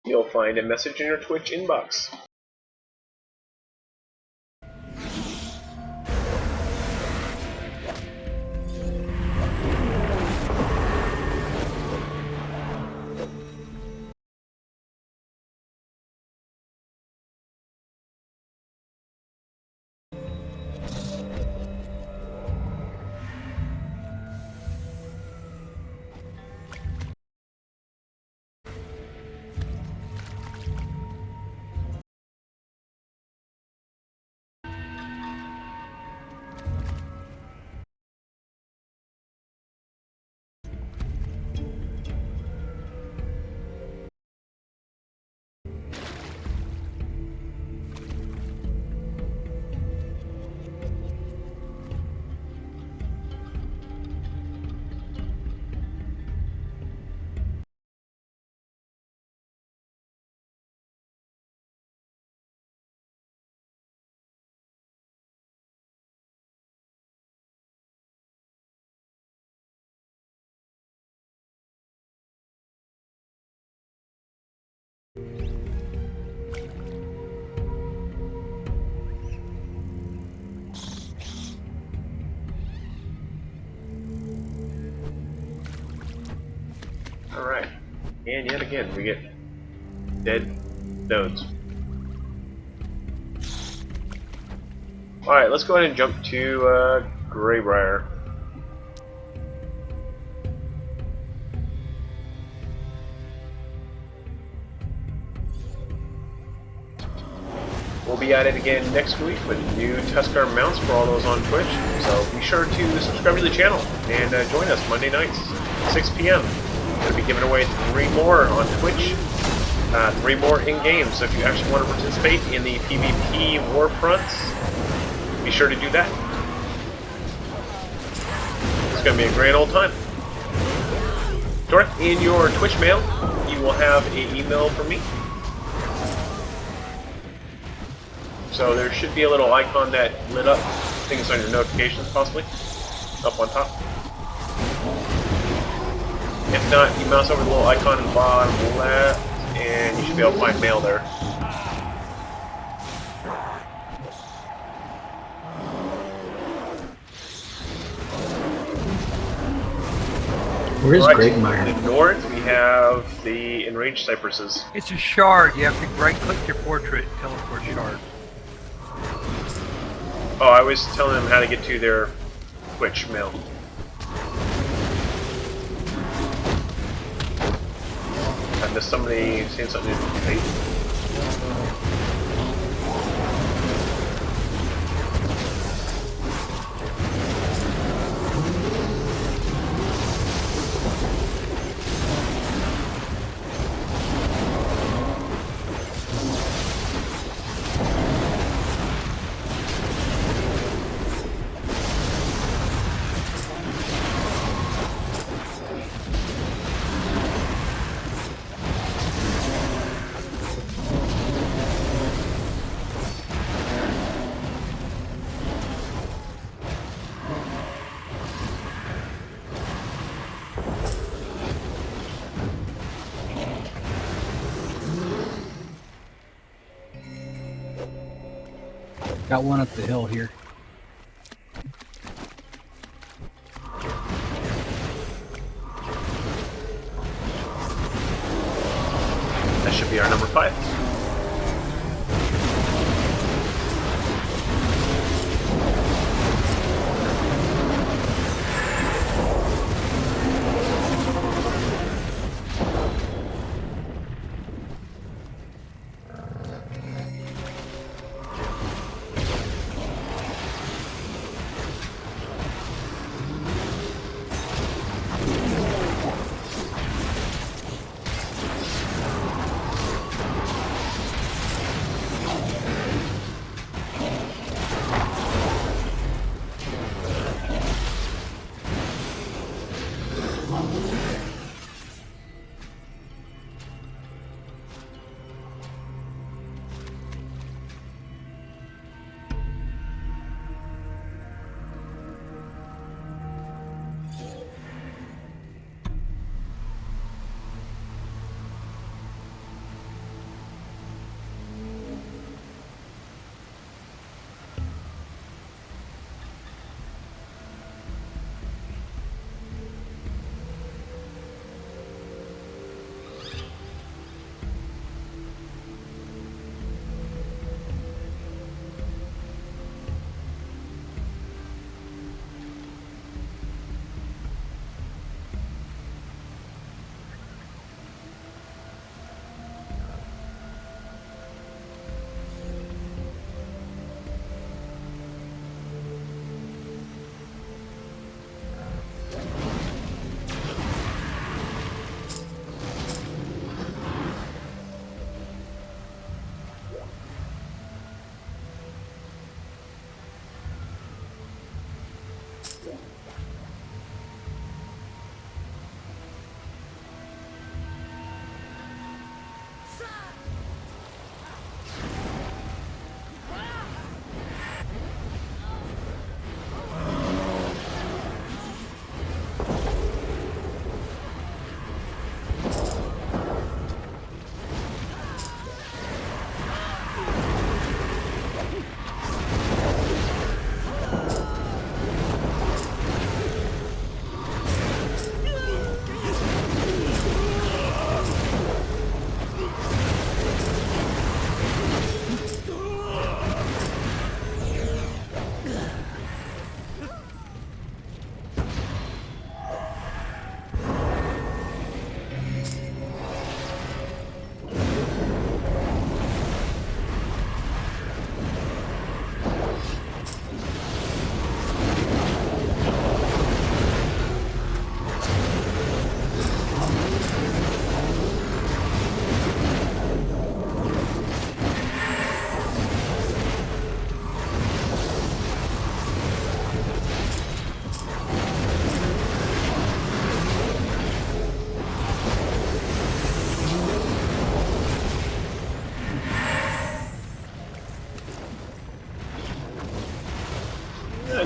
You'll find a message in your Twitch inbox. Alright. And yet again, we get dead nodes. Alright, let's go ahead and jump to Greybriar. We'll be at it again next week with new Tuskar mounts for all those on Twitch. So be sure to subscribe to the channel and join us Monday nights, 6 p.m. We'll be giving away 3 more on Twitch, 3 more in-game. So if you actually want to participate in the PvP war fronts, be sure to do that. It's going to be a grand old time. In your Twitch mail, you will have an email from me. So there should be a little icon that lit up. I think it's on your notifications, possibly, up on top. If not, you mouse over the little icon in the bottom left, and you should be able to find mail there. Where's Right, Gregmire? to the north, we have the enraged cypresses. It's a shard. You have to right-click your portrait and tell it for a shard. Oh, I was telling them how to get to their Twitch mail. I missed somebody saying something. Hey. Got one up the hill here. That should be our number 5.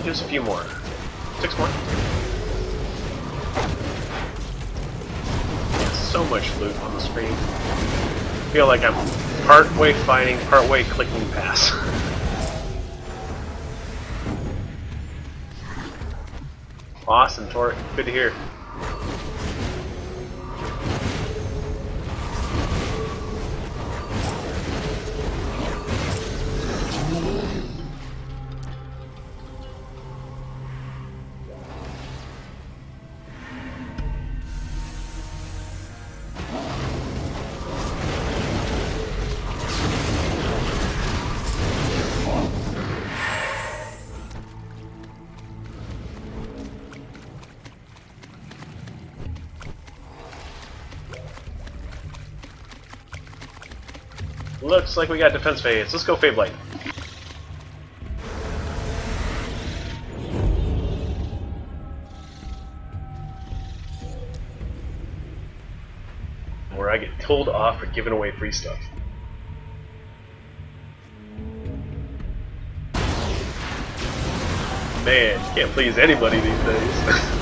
Just a few more. 6 more. So much loot on the screen. I feel like I'm part-way fighting, part-way clicking pass. Awesome, Tor. Good to hear. Looks like we got defense phase. Let's go Fade Blight. Where I get told off for giving away free stuff. Man, you can't please anybody these days.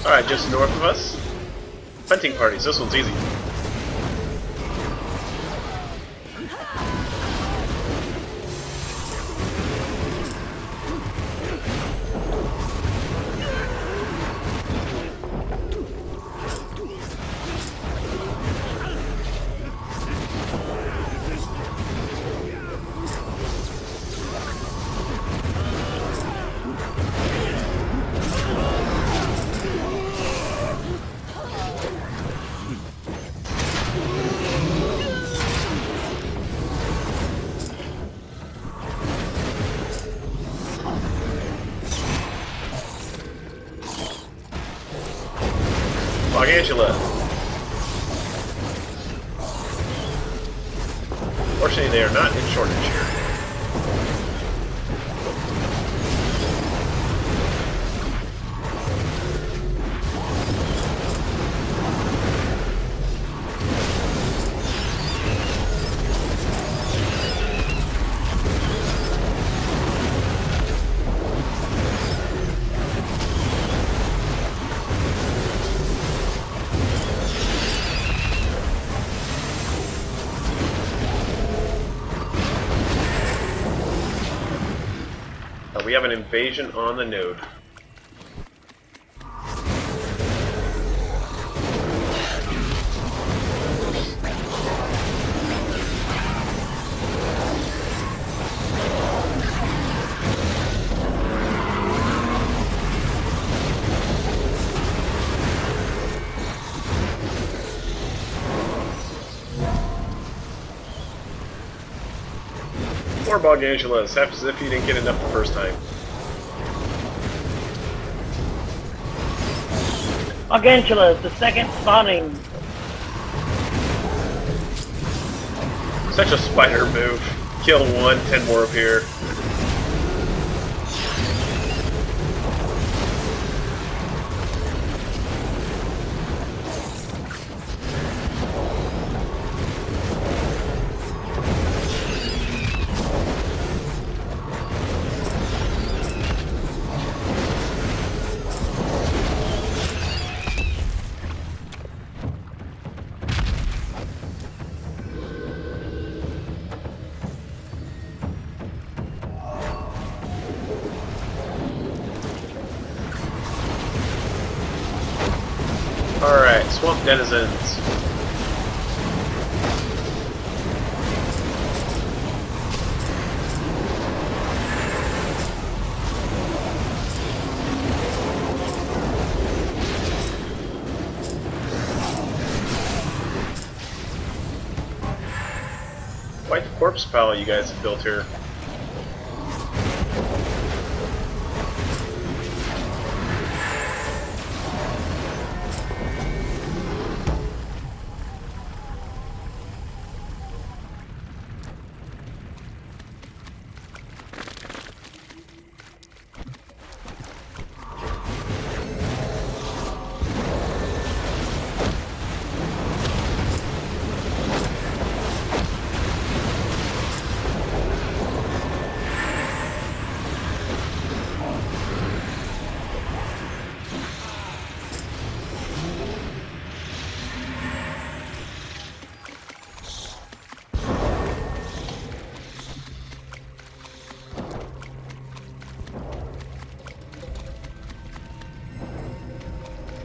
Alright, just north of us. Hunting parties, this one's easy. Angela. Fortunately, they are not in shortage here. We have an invasion on the node. More Bog Angelas, half as if you didn't get enough the first time. Bog Angelas, the second spawning. Such a spider move. Kill one, 10 more appear. Alright, swamp denizens. Quite the corpse pile you guys have built here.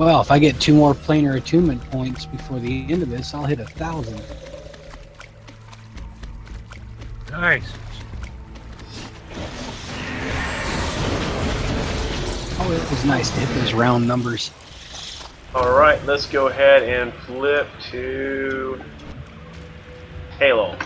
Well, if I get 2 more planar attunement points before the end of this, I'll hit 1,000. Nice. Oh, it was nice to hit those round numbers. Alright, let's go ahead and flip to Halo.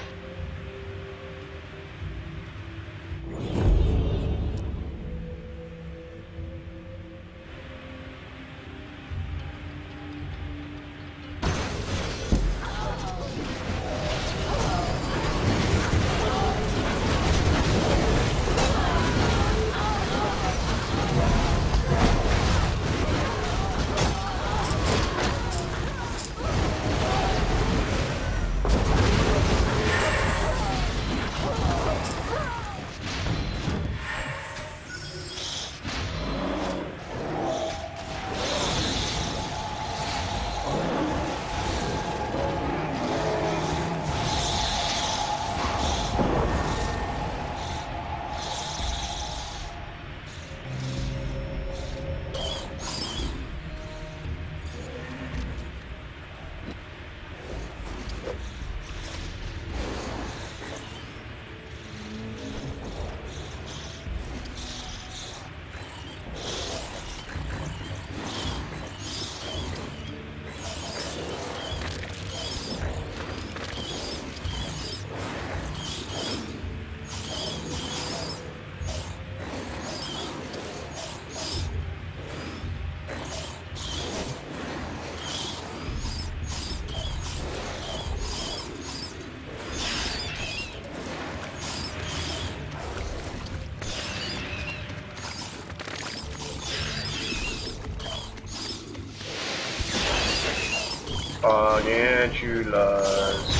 Tarantula's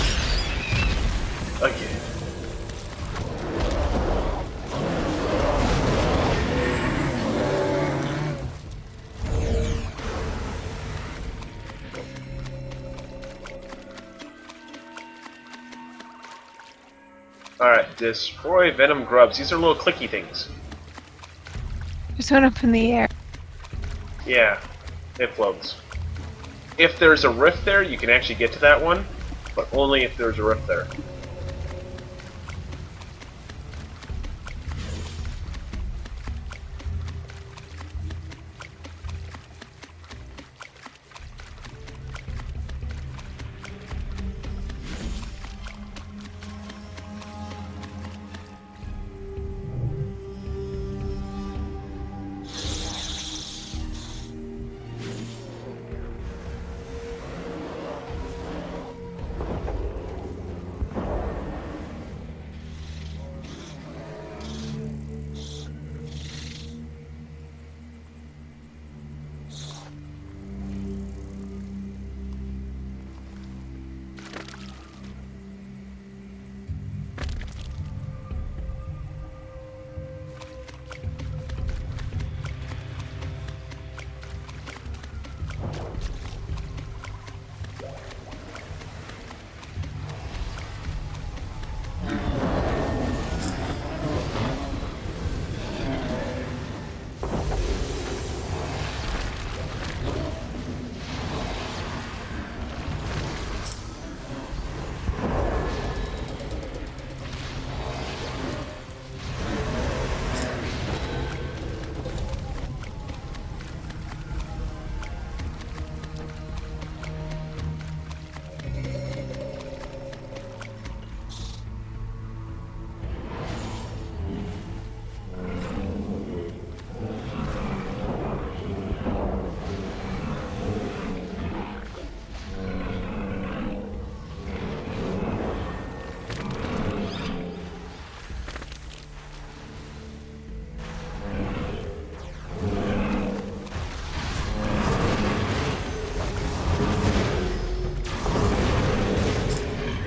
again. Alright, destroy venom grubs. These are little clicky things. Just went up in the air. Yeah, it floats. If there's a rift there, you can actually get to that one, but only if there's a rift there.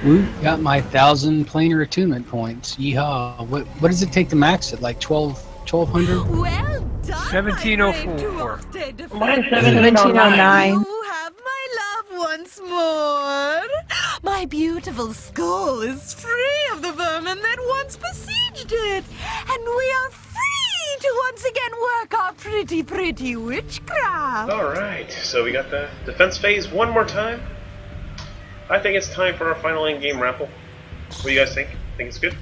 Woo, got my 1,000 planar attunement points. Yeehaw. What does it take to max it? Like 1,200? Well done, 1704. Mine's 1709. You have my love once more. My beautiful skull is free of the vermin that once besieged it, and we are free to once again work our pretty witchcraft. Alright, so we got the defense phase one more time. I think it's time for our final in-game raffle. What do you guys think? Think it's good?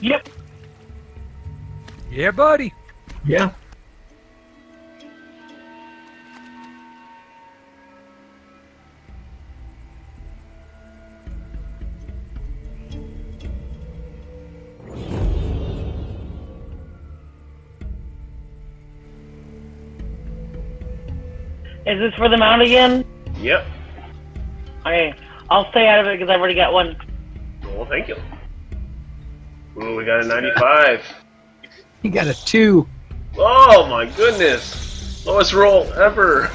Yep. Yeah, buddy. Yeah. Is this for the mount again? Yep. Okay, I'll stay out of it because I've already got one. Well, thank you. Ooh, we got a 95. You got a 2. Oh my goodness! Lowest roll ever!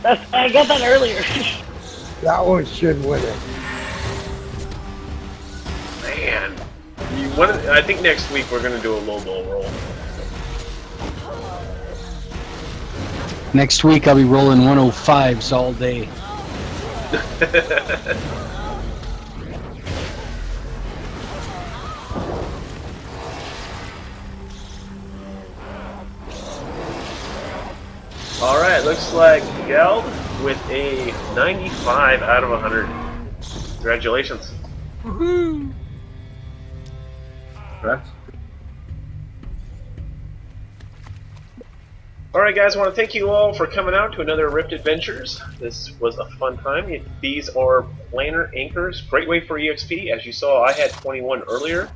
I got that earlier. That one should win it. Man. I think next week we're going to do a low ball roll. Next week I'll be rolling 105s all day. Alright, looks like Geld with a 95 out of 100. Congratulations. Woohoo! Correct? Alright guys, I want to thank you all for coming out to another Rift Adventures. This was a fun time. These are Planar Anchors. Great way for EXP. As you saw, I had 21 earlier.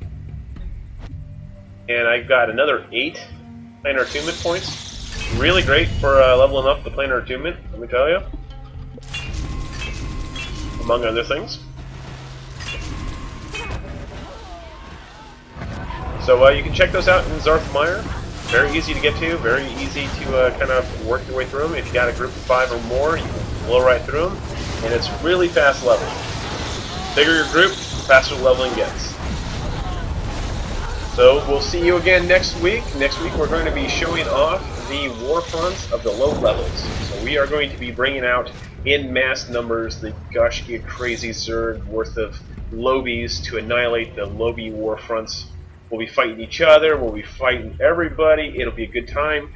And I got another 8 Planar Attunement points. Really great for leveling up the Planar Attunement, let me tell you. Among other things. So you can check those out in Xarth Mire. Very easy to get to, very easy to kind of work your way through them. If you got a group of 5 or more, you can blow right through them, and it's really fast leveling. Bigger your group, faster leveling gets. So we'll see you again next week. Next week we're going to be showing off the war fronts of the low levels. So we are going to be bringing out in mass numbers the Goshkia Crazy Zerg worth of Lobies to annihilate the Lobi war fronts. We'll be fighting each other, we'll be fighting everybody, it'll be a good time.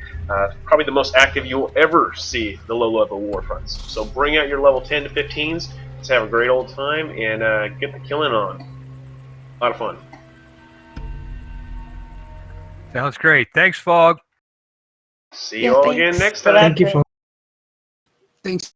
Probably the most active you'll ever see the low-level warfronts. So bring out your level 10 to 15s, let's have a great old time, and get the killing on. A lot of fun. Sounds great. Thanks, Fog. See you all again next time. Thank you, folks. Thanks.